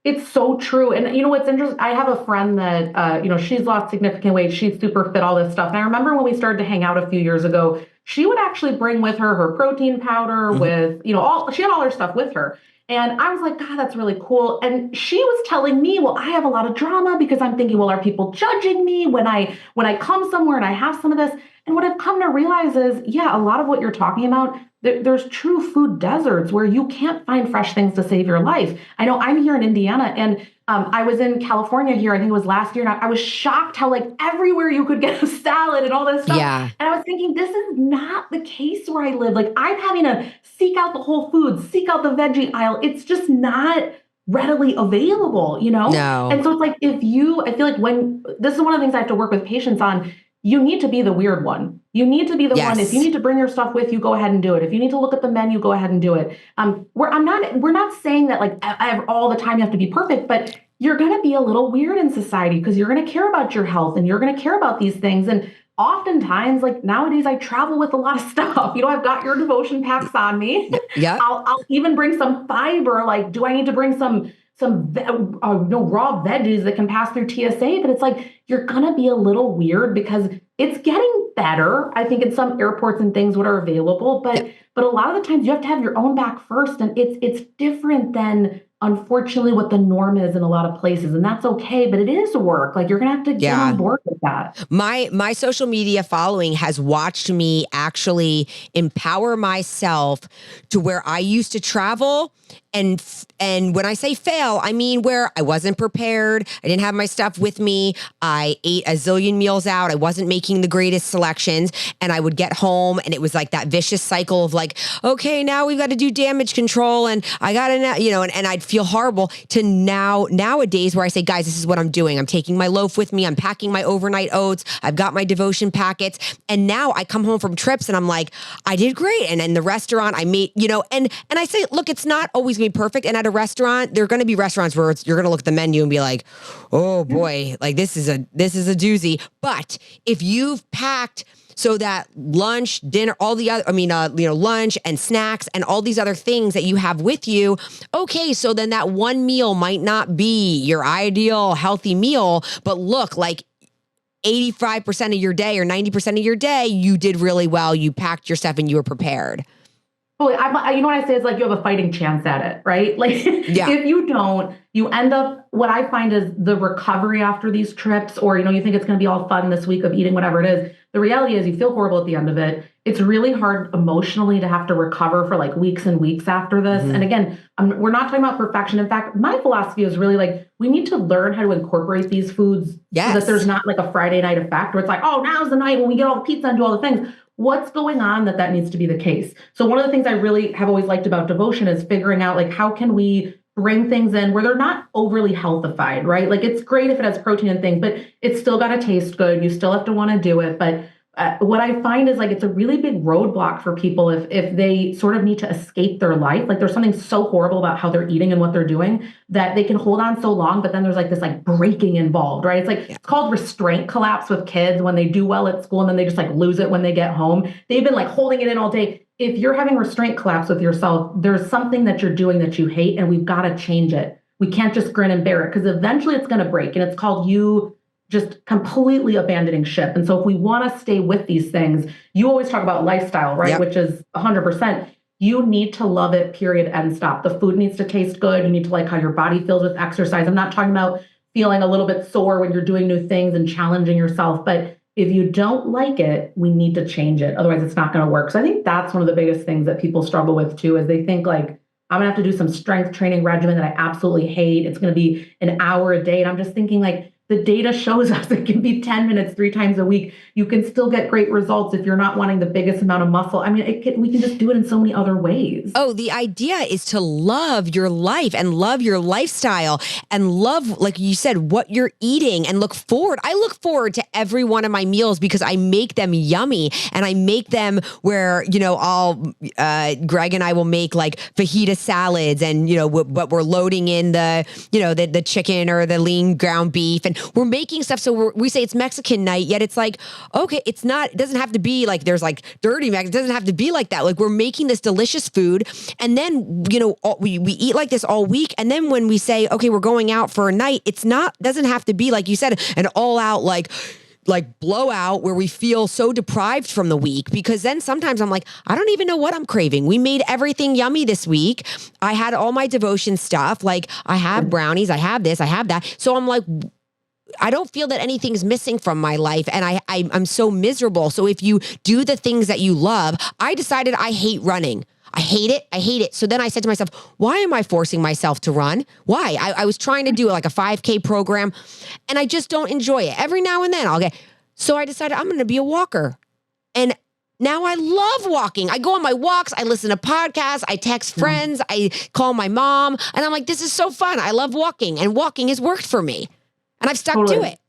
It's so true. And what's interesting, I have a friend that, she's lost significant weight. She's super fit, all this stuff. And I remember when we started to hang out a few years ago, she would actually bring with her protein powder with, she had all her stuff with her. And I was like, God, that's really cool. And she was telling me, well, I have a lot of drama because I'm thinking, well, are people judging me when I come somewhere and I have some of this? And what I've come to realize is, yeah, a lot of what you're talking about, there's true food deserts where you can't find fresh things to save your life. I know I'm here in Indiana and I was in California here, I think it was last year, and I was shocked how like everywhere you could get a salad and all this stuff. Yeah. And I was thinking, this is not the case where I live. Like I'm having to seek out the Whole Foods, seek out the veggie aisle. It's just not readily available, No. And so it's like I feel like when, this is one of the things I have to work with patients on, you need to be the weird one. You need to be the one. If you need to bring your stuff with you, go ahead and do it. If you need to look at the menu, go ahead and do it. We're not saying that like all the time you have to be perfect, but you're going to be a little weird in society because you're going to care about your health and you're going to care about these things. And oftentimes, like nowadays, I travel with a lot of stuff. I've got your devotion packs on me. Yeah. I'll even bring some fiber. Like, do I need to bring some raw veggies that can pass through TSA? But it's like, you're going to be a little weird because it's getting better. I think in some airports and things what are available, but a lot of the times you have to have your own back first. And it's different than unfortunately what the norm is in a lot of places. And that's okay, but it is work. Like you're going to have to get on board with that. My social media following has watched me actually empower myself to where I used to travel. And when I say fail, I mean where I wasn't prepared. I didn't have my stuff with me. I ate a zillion meals out. I wasn't making the greatest selections. And I would get home and it was like that vicious cycle of like, okay, now we've got to do damage control. And I got to, and I'd feel horrible to nowadays where I say, guys, this is what I'm doing. I'm taking my loaf with me. I'm packing my overnight oats. I've got my devotion packets. And now I come home from trips and I'm like, I did great. And in the restaurant I made, and I say, look, it's not always gonna be perfect. And at a restaurant, there are going to be restaurants where you're going to look at the menu and be like, oh boy, like this is a doozy. But if you've packed so that lunch, dinner, all the other, lunch and snacks and all these other things that you have with you. Okay. So then that one meal might not be your ideal healthy meal, but look, like 85% of your day or 90% of your day, you did really well. You packed your stuff and you were prepared. Well, you know what I say is like you have a fighting chance at it, right? Like if you don't, you end up, what I find is the recovery after these trips, or, you think it's going to be all fun this week of eating whatever it is. The reality is you feel horrible at the end of it. It's really hard emotionally to have to recover for like weeks and weeks after this. Mm-hmm. And again, we're not talking about perfection. In fact, my philosophy is really like, we need to learn how to incorporate these foods so that there's not like a Friday night effect where it's like, oh, now's the night when we get all the pizza and do all the things. What's going on that needs to be the case? So one of the things I really have always liked about devotion is figuring out like, how can we bring things in where they're not overly healthified, right? Like it's great if it has protein and things, but it's still got to taste good. You still have to want to do it. But what I find is like it's a really big roadblock for people if they sort of need to escape their life. Like there's something so horrible about how they're eating and what they're doing that they can hold on so long, but then there's like this like breaking involved, right? It's like it's called restraint collapse with kids when they do well at school and then they just like lose it when they get home. They've been like holding it in all day. If you're having restraint collapse with yourself, there's something that you're doing that you hate, and we've got to change it. We can't just grin and bear it because eventually it's going to break, and it's called you just completely abandoning ship. And so if we want to stay with these things, you always talk about lifestyle, right? Which is 100%. You need to love it, period, end stop. The food needs to taste good. You need to like how your body feels with exercise. I'm not talking about feeling a little bit sore when you're doing new things and challenging yourself, but if you don't like it, we need to change it. Otherwise, it's not going to work. So I think that's one of the biggest things that people struggle with too, is they think like, I'm going to have to do some strength training regimen that I absolutely hate. It's going to be an hour a day. And I'm just thinking like, the data shows us it can be 10 minutes, 3 times a week. You can still get great results if you're not wanting the biggest amount of muscle. I mean, we can just do it in so many other ways. Oh, the idea is to love your life and love your lifestyle and love, like you said, what you're eating and look forward. I look forward to every one of my meals because I make them yummy and I make them where, Greg and I will make like fajita salads and, but we're loading in the chicken or the lean ground beef and we're making stuff. So we say it's Mexican night, yet it's like, okay, it doesn't have to be like, there's like dirty Mexican. It doesn't have to be like that. Like we're making this delicious food. And then, we eat like this all week. And then when we say, okay, we're going out for a night, doesn't have to be, like you said, an all out, like blowout where we feel so deprived from the week, because then sometimes I'm like, I don't even know what I'm craving. We made everything yummy this week. I had all my devotion stuff. Like I have brownies, I have this, I have that. So I'm like, I don't feel that anything's missing from my life. And I'm so miserable. So if you do the things that you love, I decided I hate running. I hate it. So then I said to myself, why am I forcing myself to run? Why? I was trying to do like a 5K program and I just don't enjoy it. Every now and then so I decided I'm going to be a walker. And now I love walking. I go on my walks. I listen to podcasts. I text friends. I call my mom and I'm like, this is so fun. I love walking and walking has worked for me. And I've stuck to it.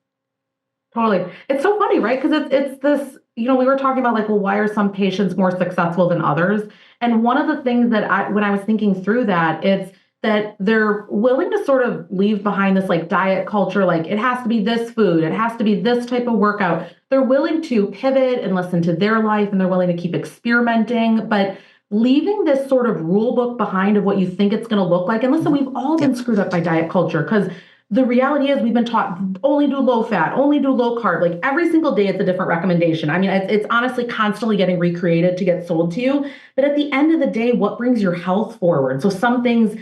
Totally. It's so funny, right? Because it's this, we were talking about like, well, why are some patients more successful than others? And one of the things that when I was thinking through that, it's that they're willing to sort of leave behind this like diet culture, like it has to be this food, it has to be this type of workout. They're willing to pivot and listen to their life and they're willing to keep experimenting, but leaving this sort of rule book behind of what you think it's going to look like. And listen, we've all been screwed up by diet culture because the reality is we've been taught only do low fat, only do low carb. Like every single day, it's a different recommendation. I mean, it's honestly constantly getting recreated to get sold to you. But at the end of the day, what brings your health forward? So some things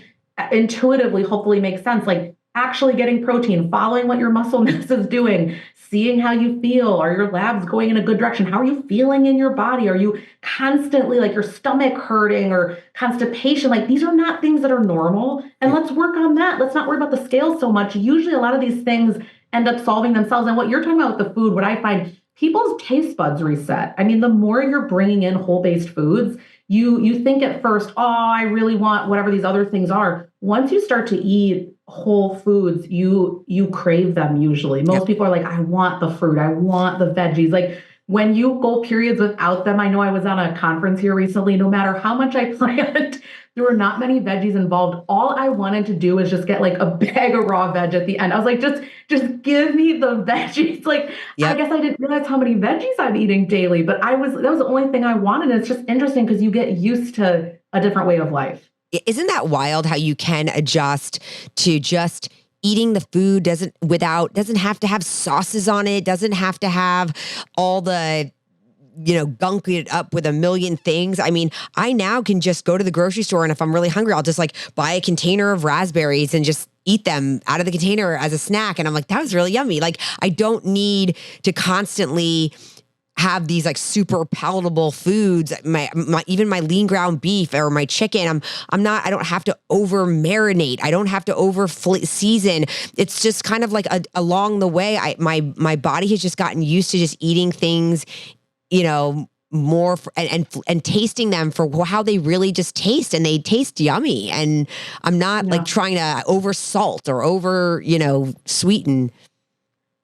intuitively, hopefully make sense, like actually getting protein, following what your muscle mass is doing, seeing how you feel. Are your labs going in a good direction? How are you feeling in your body? Are you constantly like your stomach hurting or constipation? Like these are not things that are normal. And let's work on that. Let's not worry about the scale so much. Usually a lot of these things end up solving themselves. And what you're talking about with the food, what I find, people's taste buds reset. I mean, the more you're bringing in whole-based foods, you think at first, oh, I really want whatever these other things are. Once you start to eat whole foods, you crave them usually. Most people are like, I want the fruit, I want the veggies. Like when you go periods without them, I know I was on a conference here recently, no matter how much I planned, there were not many veggies involved. All I wanted to do was just get like a bag of raw veg at the end. I was like, just give me the veggies. Like, I guess I didn't realize how many veggies I'm eating daily, but that was the only thing I wanted. And it's just interesting because you get used to a different way of life. Isn't that wild how you can adjust to just eating the food doesn't have to have sauces on it, doesn't have to have all the gunk it up with a million things. I mean, I now can just go to the grocery store and if I'm really hungry, I'll just like buy a container of raspberries and just eat them out of the container as a snack. And I'm like, that was really yummy. Like I don't need to constantly have these like super palatable foods, even my lean ground beef or my chicken. I don't have to over marinate. I don't have to over season. It's just kind of like along the way, my body has just gotten used to just eating things, more and tasting them for how they really just taste, and they taste yummy. And I'm not like trying to over salt or over, sweeten.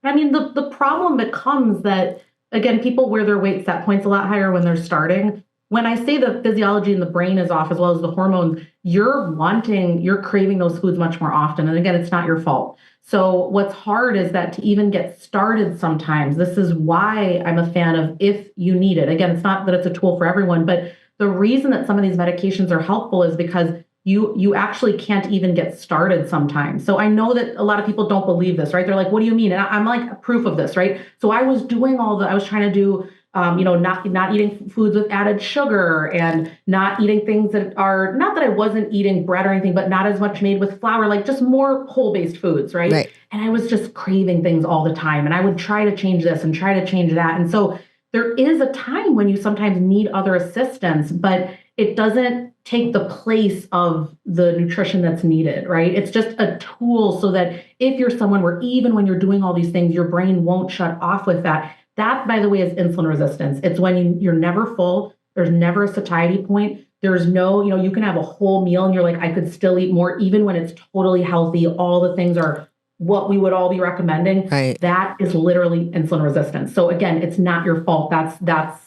I mean, the problem becomes that, again, people wear their weight set points a lot higher when they're starting. When I say the physiology in the brain is off, as well as the hormones, you're craving those foods much more often. And again, it's not your fault. So what's hard is that to even get started sometimes, this is why I'm a fan of if you need it. Again, it's not that it's a tool for everyone, but the reason that some of these medications are helpful is because you actually can't even get started sometimes. So I know that a lot of people don't believe this, right? They're like, what do you mean? And I'm like proof of this, right? So I was trying to do, not eating foods with added sugar and not eating things that are, not that I wasn't eating bread or anything, but not as much made with flour, like just more whole-based foods, right? And I was just craving things all the time. And I would try to change this and try to change that. And so there is a time when you sometimes need other assistance, but it doesn't take the place of the nutrition that's needed, right? It's just a tool so that if you're someone where even when you're doing all these things, your brain won't shut off with that. That, by the way, is insulin resistance. It's when you're never full. There's never a satiety point. There's no, you can have a whole meal and you're like, I could still eat more, even when it's totally healthy. All the things are what we would all be recommending. Right. That is literally insulin resistance. So again, it's not your fault. That's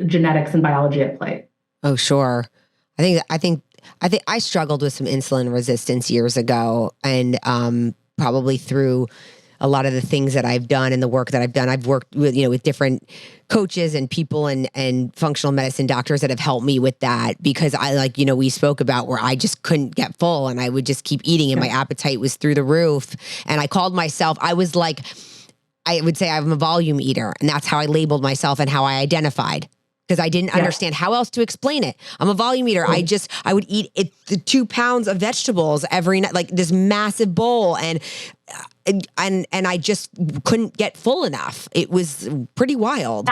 genetics and biology at play. Oh, sure. I think I struggled with some insulin resistance years ago, and probably through a lot of the things that I've done and the work that I've done. I've worked with different coaches and people and functional medicine doctors that have helped me with that, because we spoke about where I just couldn't get full and I would just keep eating and my appetite was through the roof. And I called myself, I would say I'm a volume eater, and that's how I labeled myself and how I identified. Because I didn't understand how else to explain it. I'm a volume eater. I would eat the 2 pounds of vegetables every night, like this massive bowl, and I just couldn't get full enough. It was pretty wild.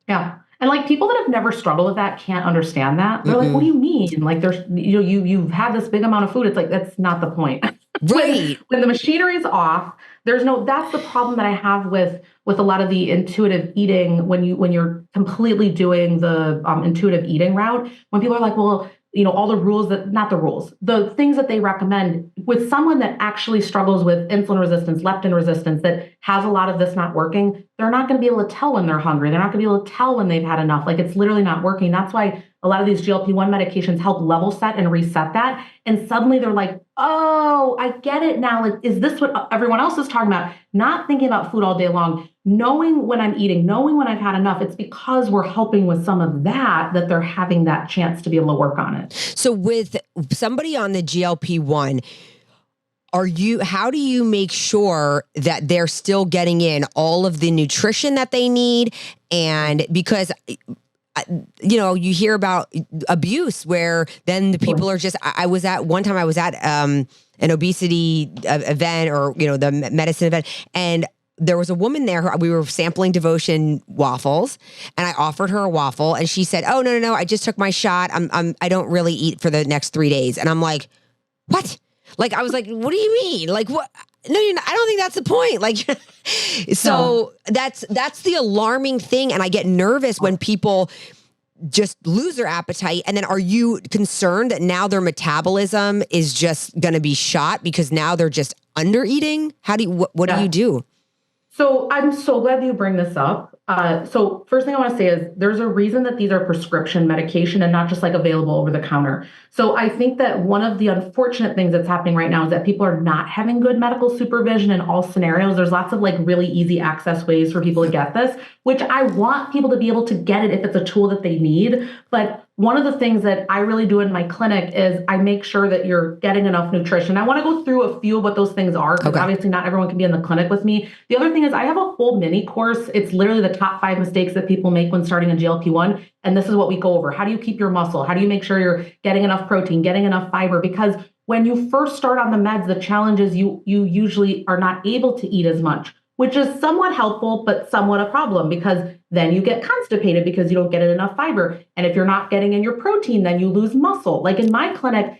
Yeah. And like people that have never struggled with that can't understand that. They're like, what do you mean? Like there's, you've had this big amount of food. It's like, that's not the point. Right. When the machinery is off, that's the problem that I have with a lot of the intuitive eating when you're completely doing the intuitive eating route. When people are like, well, all the rules the things that they recommend with someone that actually struggles with insulin resistance, leptin resistance, that has a lot of this not working, they're not going to be able to tell when they're hungry. They're not going to be able to tell when they've had enough. Like it's literally not working. That's why a lot of these GLP-1 medications help level set and reset that. And suddenly they're like, oh, I get it now. Like, is this what everyone else is talking about? Not thinking about food all day long, knowing when I'm eating, knowing when I've had enough. It's because we're helping with some of that they're having that chance to be able to work on it. So with somebody on the GLP-1, how do you make sure that they're still getting in all of the nutrition that they need? And because you hear about abuse where then the people are just, I was at an obesity event, or, the medicine event. And there was a woman there, we were sampling Devotion waffles, and I offered her a waffle, and she said, oh, no, I just took my shot. I don't really eat for the next 3 days. And I'm like, what? Like, I was like, what do you mean? Like, what? No, I don't think that's the point. Like, so that's the alarming thing. And I get nervous when people just lose their appetite. And then are you concerned that now their metabolism is just going to be shot because now they're just under eating? What do you do? So I'm so glad that you bring this up. So first thing I want to say is there's a reason that these are prescription medication and not just like available over the counter. So I think that one of the unfortunate things that's happening right now is that people are not having good medical supervision in all scenarios. There's lots of like really easy access ways for people to get this, which I want people to be able to get it if it's a tool that they need. But one of the things that I really do in my clinic is I make sure that you're getting enough nutrition. I want to go through a few of what those things are, because obviously not everyone can be in the clinic with me. The other thing is I have a whole mini course. It's literally the top 5 mistakes that people make when starting a GLP-1. And this is what we go over. How do you keep your muscle? How do you make sure you're getting enough protein, getting enough fiber? Because when you first start on the meds, the challenge is you usually are not able to eat as much, which is somewhat helpful, but somewhat a problem, because then you get constipated because you don't get enough fiber. And if you're not getting in your protein, then you lose muscle. Like in my clinic,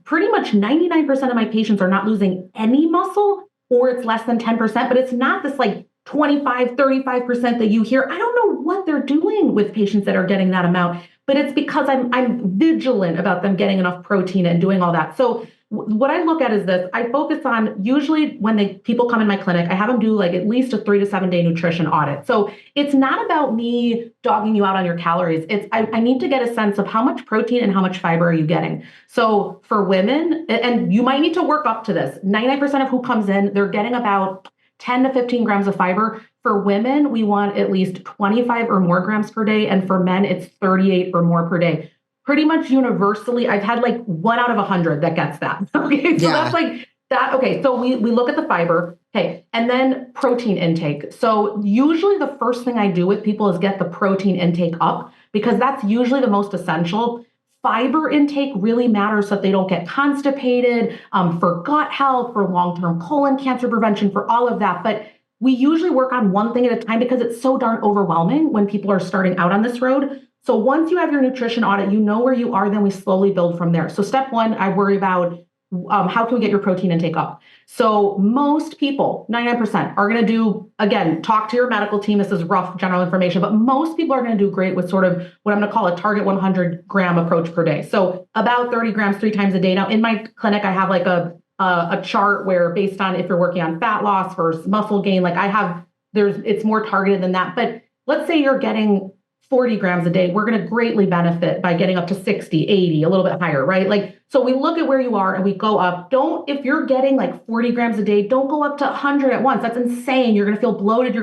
pretty much 99% of my patients are not losing any muscle, or it's less than 10%, but it's not this like 25, 35% that you hear. I don't know what they're doing with patients that are getting that amount, but it's because I'm vigilant about them getting enough protein and doing all that. So what I look at is this. I focus on, usually when people come in my clinic, I have them do like at least a 3 to 7 day nutrition audit. So it's not about me dogging you out on your calories. I need to get a sense of how much protein and how much fiber are you getting. So for women, and you might need to work up to this, 99% of who comes in, they're getting about 10 to 15 grams of fiber. For women, we want at least 25 or more grams per day. And for men, it's 38 or more per day. Pretty much universally, I've had like 1 out of 100 that gets that. Okay, so that's like that. Okay, so we look at the fiber. Okay, and then protein intake. So usually the first thing I do with people is get the protein intake up, because that's usually the most essential. Fiber intake really matters so that they don't get constipated, for gut health, for long-term colon cancer prevention, for all of that. But we usually work on one thing at a time because it's so darn overwhelming when people are starting out on this road. So once you have your nutrition audit, you know where you are, then we slowly build from there. So step one, I worry about how can we get your protein intake up? So most people, 99%, are going to do, again, talk to your medical team. This is rough general information, but most people are going to do great with sort of what I'm going to call a target 100 gram approach per day. So about 30 grams 3 times a day. Now in my clinic, I have like a chart where based on if you're working on fat loss versus muscle gain, like it's more targeted than that. But let's say you're getting 40 grams a day, we're going to greatly benefit by getting up to 60, 80, a little bit higher, right? Like, so we look at where you are and we go up. If you're getting like 40 grams a day, don't go up to 100 at once. That's insane. You're going to feel bloated.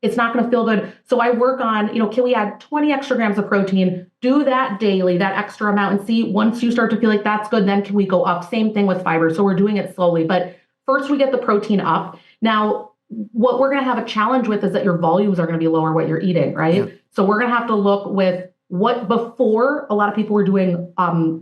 It's not going to feel good. So I work on, can we add 20 extra grams of protein, do that daily, that extra amount, and see once you start to feel like that's good, then can we go up? Same thing with fiber. So we're doing it slowly, but first we get the protein up. Now, what we're going to have a challenge with is that your volumes are going to be lower what you're eating, right? Yeah. So we're going to have to look with what before a lot of people were doing,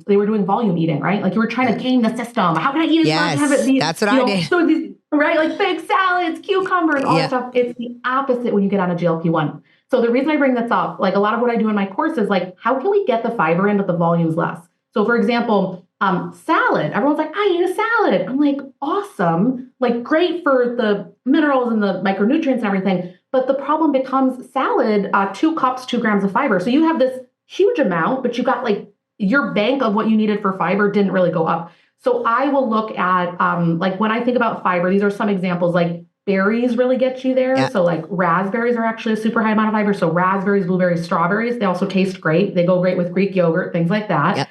they were doing volume eating, right? Like you were trying to game the system. How can I eat as much? Yes, that's what I did. So these, right? Like big salads, cucumbers, all that stuff. It's the opposite when you get on a GLP-1. So the reason I bring this up, like a lot of what I do in my course is like, how can we get the fiber in, but the volume's less? So for example, salad, everyone's like, I eat a salad. I'm like, awesome. Like great for the minerals and the micronutrients and everything. But the problem becomes salad, 2 cups, 2 grams of fiber. So you have this huge amount, but you got like your bank of what you needed for fiber didn't really go up. So I will look at, like when I think about fiber, these are some examples, like berries really get you there. Yeah. So like raspberries are actually a super high amount of fiber. So raspberries, blueberries, strawberries, they also taste great. They go great with Greek yogurt, things like that. Yeah.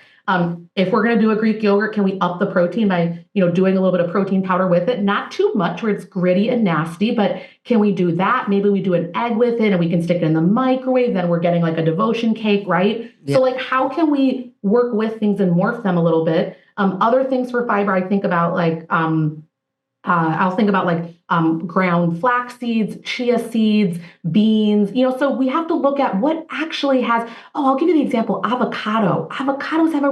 If we're going to do a Greek yogurt, can we up the protein by, doing a little bit of protein powder with it? Not too much where it's gritty and nasty, but can we do that? Maybe we do an egg with it and we can stick it in the microwave. Then we're getting like a devotion cake, right? Yeah. So like, how can we work with things and morph them a little bit? Other things for fiber, I think about like, I'll think about like ground flax seeds, chia seeds, beans, so we have to look at what actually has, I'll give you the example, avocado. Avocados have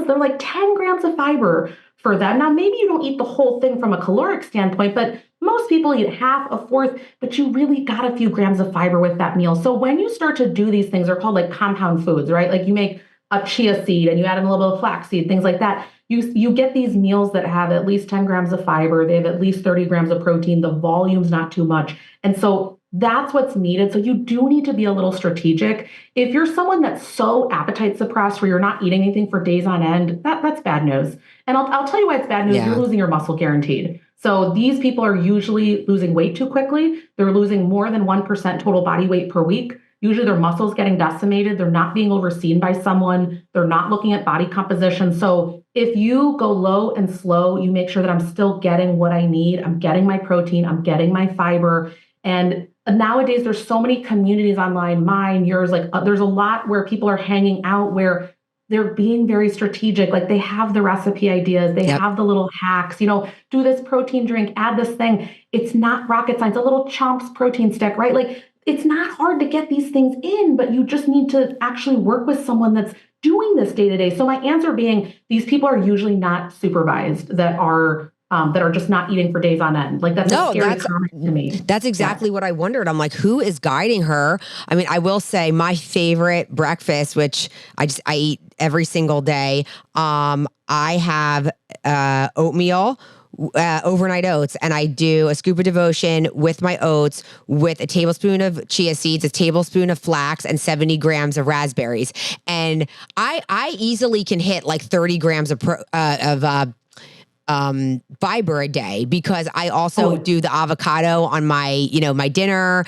they're like 10 grams of fiber for them. Now, maybe you don't eat the whole thing from a caloric standpoint, but most people eat half, a fourth, but you really got a few grams of fiber with that meal. So when you start to do these things, they're called like compound foods, right? Like you make a chia seed and you add in a little bit of flax seed, things like that. You get these meals that have at least 10 grams of fiber. They have at least 30 grams of protein. The volume's not too much. And so that's what's needed. So you do need to be a little strategic. If you're someone that's so appetite suppressed where you're not eating anything for days on end, that's bad news. And I'll tell you why it's bad news. Yeah. You're losing your muscle guaranteed. So these people are usually losing weight too quickly. They're losing more than 1% total body weight per week. Usually their muscles getting decimated. They're not being overseen by someone. They're not looking at body composition. So if you go low and slow, you make sure that I'm still getting what I need. I'm getting my protein. I'm getting my fiber. And nowadays there's so many communities online, mine, yours, like there's a lot where people are hanging out where they're being very strategic. Like they have the recipe ideas. They have the little hacks, do this protein drink, add this thing. It's not rocket science, a little Chomps protein stick, right? Like it's not hard to get these things in, but you just need to actually work with someone that's doing this day to day. So my answer being, these people are usually not supervised that are just not eating for days on end. Like that's a scary comment to me. That's exactly what I wondered. I'm like, who is guiding her? I mean, I will say my favorite breakfast, which I eat every single day. I have oatmeal overnight oats, and I do a scoop of devotion with my oats with a tablespoon of chia seeds, a tablespoon of flax, and 70 grams of raspberries. And I easily can hit like 30 grams of fiber a day, because I also do the avocado on my, my dinner,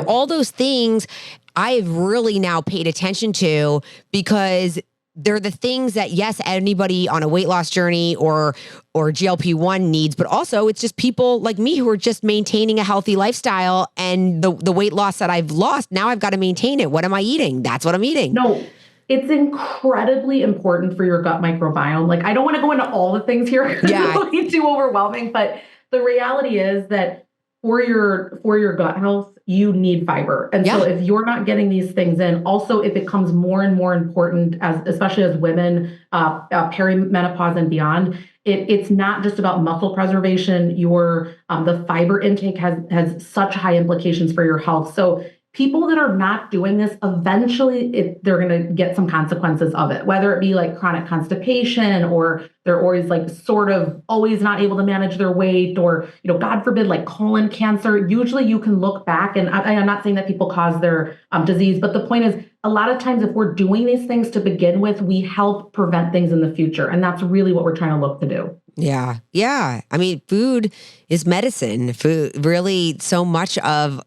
all those things I've really now paid attention to, because they're the things that, yes, anybody on a weight loss journey or GLP-1 needs, but also it's just people like me who are just maintaining a healthy lifestyle, and the weight loss that I've lost, now I've got to maintain it. What am I eating? That's what I'm eating. No, it's incredibly important for your gut microbiome. Like, I don't want to go into all the things here. Yeah. It'll be too overwhelming, but the reality is that for your gut health, you need fiber. And so if you're not getting these things in, also it becomes more and more important, especially as women, perimenopause and beyond. It's not just about muscle preservation. The fiber intake has such high implications for your health. So people that are not doing this, eventually they're going to get some consequences of it, whether it be like chronic constipation, or they're always like sort of always not able to manage their weight, or, God forbid, like colon cancer. Usually you can look back, and I'm not saying that people cause their disease, but the point is, a lot of times if we're doing these things to begin with, we help prevent things in the future. And that's really what we're trying to look to do. Yeah. Yeah. I mean, food is medicine. Food, really, so much of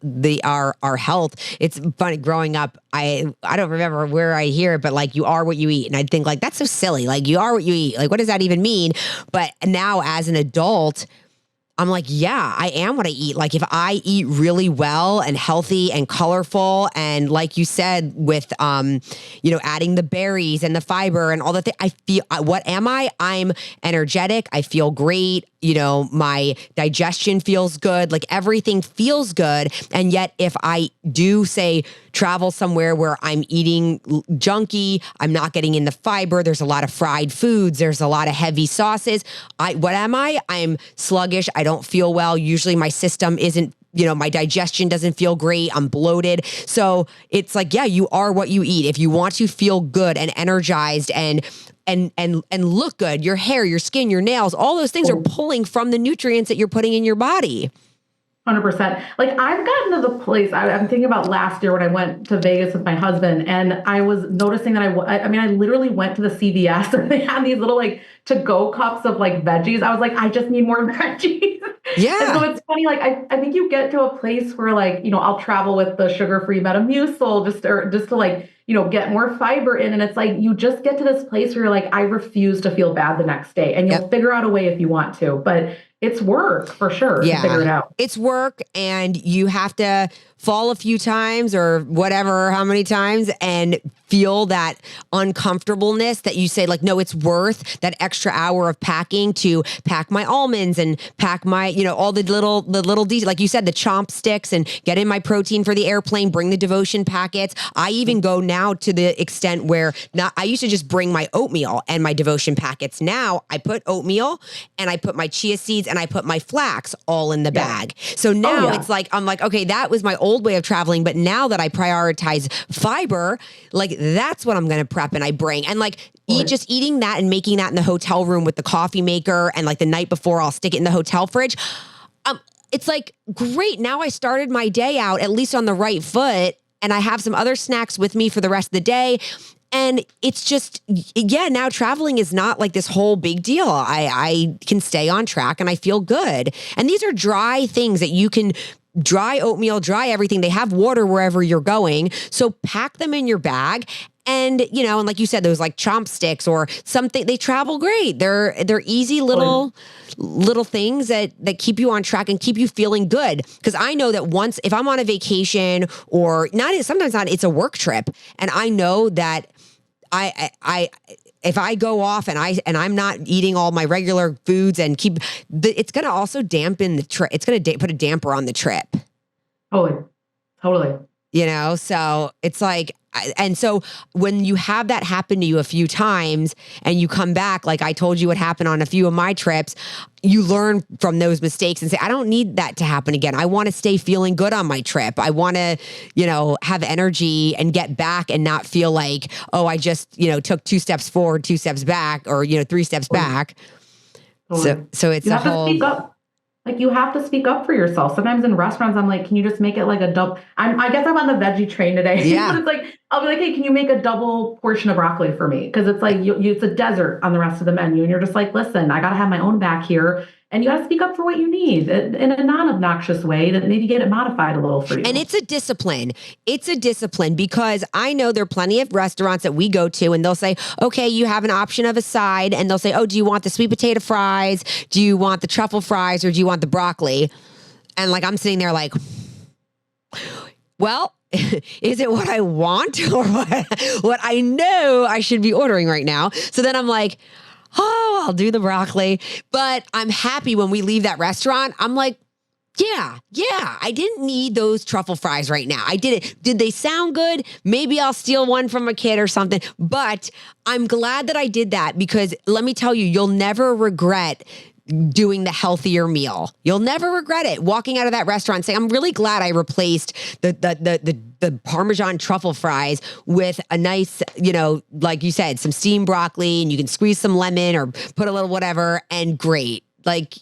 our health. It's funny growing up. I don't remember where I hear it, but like, you are what you eat. And I think like, that's so silly. Like, you are what you eat. Like, what does that even mean? But now as an adult, I'm like, yeah, I am what I eat. Like, if I eat really well and healthy and colorful, and like you said, with, adding the berries and the fiber and all the things, I feel, what am I? I'm energetic. I feel great. My digestion feels good. Like, everything feels good. And yet if I do, say, travel somewhere where I'm eating junky, I'm not getting in the fiber, there's a lot of fried foods, there's a lot of heavy sauces. What am I? I'm sluggish. I don't feel well. Usually my system isn't, my digestion doesn't feel great. I'm bloated. So it's like, yeah, you are what you eat. If you want to feel good and energized and look good, your hair, your skin, your nails, all those things are pulling from the nutrients that you're putting in your body. 100%. Like, I've gotten to the place, I'm thinking about last year when I went to Vegas with my husband, and I was noticing that I literally went to the CVS and they had these little like to-go cups of like veggies. I was like, I just need more veggies. Yeah. And so it's funny, like, I think you get to a place where, like, I'll travel with the sugar-free Metamucil just to like, get more fiber in. And it's like, you just get to this place where you're like, I refuse to feel bad the next day. And you'll figure out a way if you want to, but it's work for sure to figure it out. It's work, and you have to fall a few times or whatever, how many times, and feel that uncomfortableness that you say, like, no, it's worth that extra hour of packing to pack my almonds and pack my, all the little details, like you said, the chomp sticks, and get in my protein for the airplane, bring the devotion packets. I even go now to the extent where I used to just bring my oatmeal and my devotion packets. Now I put oatmeal and I put my chia seeds and I put my flax all in the bag. So now it's like, I'm like, okay, that was my old way of traveling. But now that I prioritize fiber, like, that's what I'm going to prep and I bring. And like, just eating that and making that in the hotel room with the coffee maker, and like the night before I'll stick it in the hotel fridge. It's like, great. Now I started my day out at least on the right foot, and I have some other snacks with me for the rest of the day. And it's just, now traveling is not like this whole big deal. I can stay on track and I feel good. And these are dry things that you can dry oatmeal, dry everything. They have water wherever you're going. So pack them in your bag. And, and like you said, those like chomp sticks or something, they travel great. They're easy little things that keep you on track and keep you feeling good. Because I know that if I'm on a vacation, or sometimes not, it's a work trip, and I know that if I go off and I'm not eating all my regular foods and it's going to also dampen the trip. It's going to put a damper on the trip. Totally. So it's like, and so when you have that happen to you a few times and you come back, like I told you what happened on a few of my trips, you learn from those mistakes and say, I don't need that to happen again. I want to stay feeling good on my trip. I want to, have energy and get back and not feel like, oh, I just, took 2 steps forward, 2 steps back, or, 3 steps back. Totally. So it's You a have to whole, speak up. Like you have to speak up for yourself. Sometimes in restaurants, I'm like, can you just make it like a double? I guess I'm on the veggie train today. yeah. But it's like, I'll be like, hey, can you make a double portion of broccoli for me? Because it's like, it's a desert on the rest of the menu. And you're just like, listen, I got to have my own back here. And you got to speak up for what you need in a non-obnoxious way to maybe get it modified a little for you. And it's a discipline. It's a discipline because I know there are plenty of restaurants that we go to and they'll say, okay, you have an option of a side. And they'll say, oh, do you want the sweet potato fries? Do you want the truffle fries? Or do you want the broccoli? And like, I'm sitting there like, well, is it what I want or what I know I should be ordering right now? So then I'm like, oh, I'll do the broccoli. But I'm happy when we leave that restaurant. I'm like, yeah, I didn't need those truffle fries right now. I did it. Did they sound good? Maybe I'll steal one from a kid or something. But I'm glad that I did that because let me tell you, you'll never regret doing the healthier meal. You'll never regret it. Walking out of that restaurant saying, I'm really glad I replaced the Parmesan truffle fries with a nice, like you said, some steamed broccoli and you can squeeze some lemon or put a little whatever and great. Like,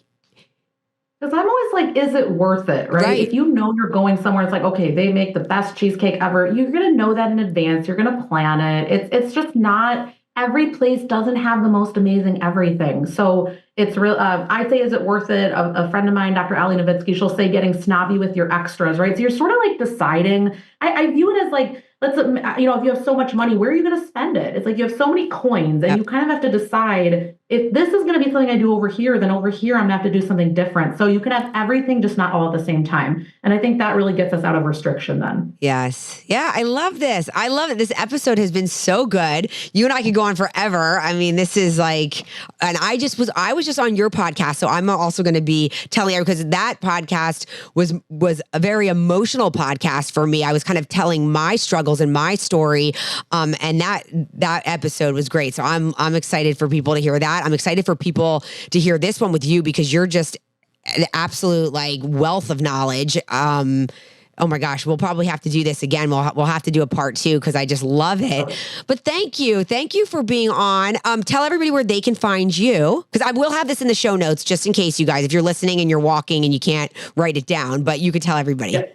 because I'm always like, is it worth it? Right? If you know you're going somewhere, it's like, okay, they make the best cheesecake ever. You're going to know that in advance. You're going to plan it. It's just not, every place doesn't have the most amazing everything. So it's real. I say, is it worth it? A friend of mine, Dr. Ali Novitsky, she'll say getting snobby with your extras, right? So you're sort of like deciding, I view it as like, if you have so much money, where are you going to spend it? It's like you have so many coins and you kind of have to decide if this is going to be something I do over here, then over here, I'm going to have to do something different. So you can have everything, just not all at the same time. And I think that really gets us out of restriction then. Yes. Yeah. I love this. I love it. This episode has been so good. You and I could go on forever. I mean, this is like, and I was just on your podcast. So I'm also going to be telling you because that podcast was a very emotional podcast for me. I was kind of telling my struggles and my story. And that episode was great. So I'm excited for people to hear that. I'm excited for people to hear this one with you because you're just an absolute like wealth of knowledge. Oh my gosh, we'll probably have to do this again. We'll have to do a part 2 because I just love it. But thank you for being on. Tell everybody where they can find you because I will have this in the show notes just in case you guys, if you're listening and you're walking and you can't write it down, but you could tell everybody. Yeah.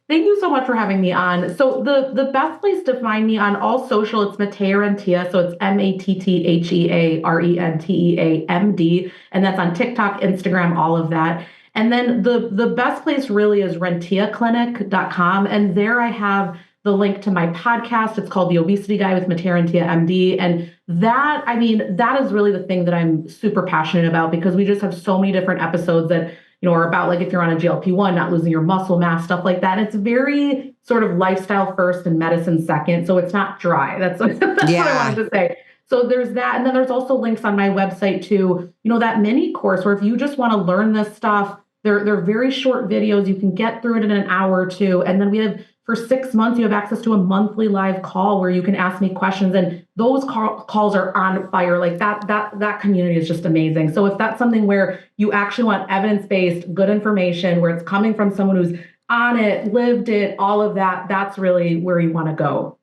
Thank you so much for having me on. So the best place to find me on all social, it's Matthea Rentea. So it's Matthea Rentea MD. And that's on TikTok, Instagram, all of that. And then the best place really is renteaclinic.com. And there I have the link to my podcast. It's called The Obesity Guy with Matthea Rentea MD. And that is really the thing that I'm super passionate about because we just have so many different episodes that are about like if you're on a GLP-1, not losing your muscle mass, stuff like that. And it's very sort of lifestyle first and medicine second. So it's not dry. That's what I wanted to say. So there's that. And then there's also links on my website to, that mini course where if you just want to learn this stuff, they're very short videos. You can get through it in an hour or two. And then we have, for 6 months, you have access to a monthly live call where you can ask me questions. And those calls are on fire. Like that community is just amazing. So if that's something where you actually want evidence-based, good information, where it's coming from someone who's on it, lived it, all of that, that's really where you want to go.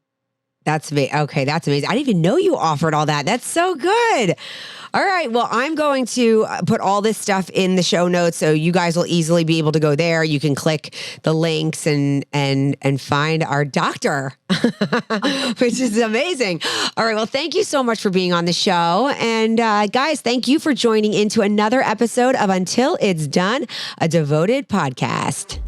That's amazing. Okay, that's amazing. I didn't even know you offered all that. That's so good. All right. Well, I'm going to put all this stuff in the show notes so you guys will easily be able to go there. You can click the links and find our doctor, which is amazing. All right. Well, thank you so much for being on the show. And guys, thank you for joining into another episode of Until It's Done, a devoted podcast.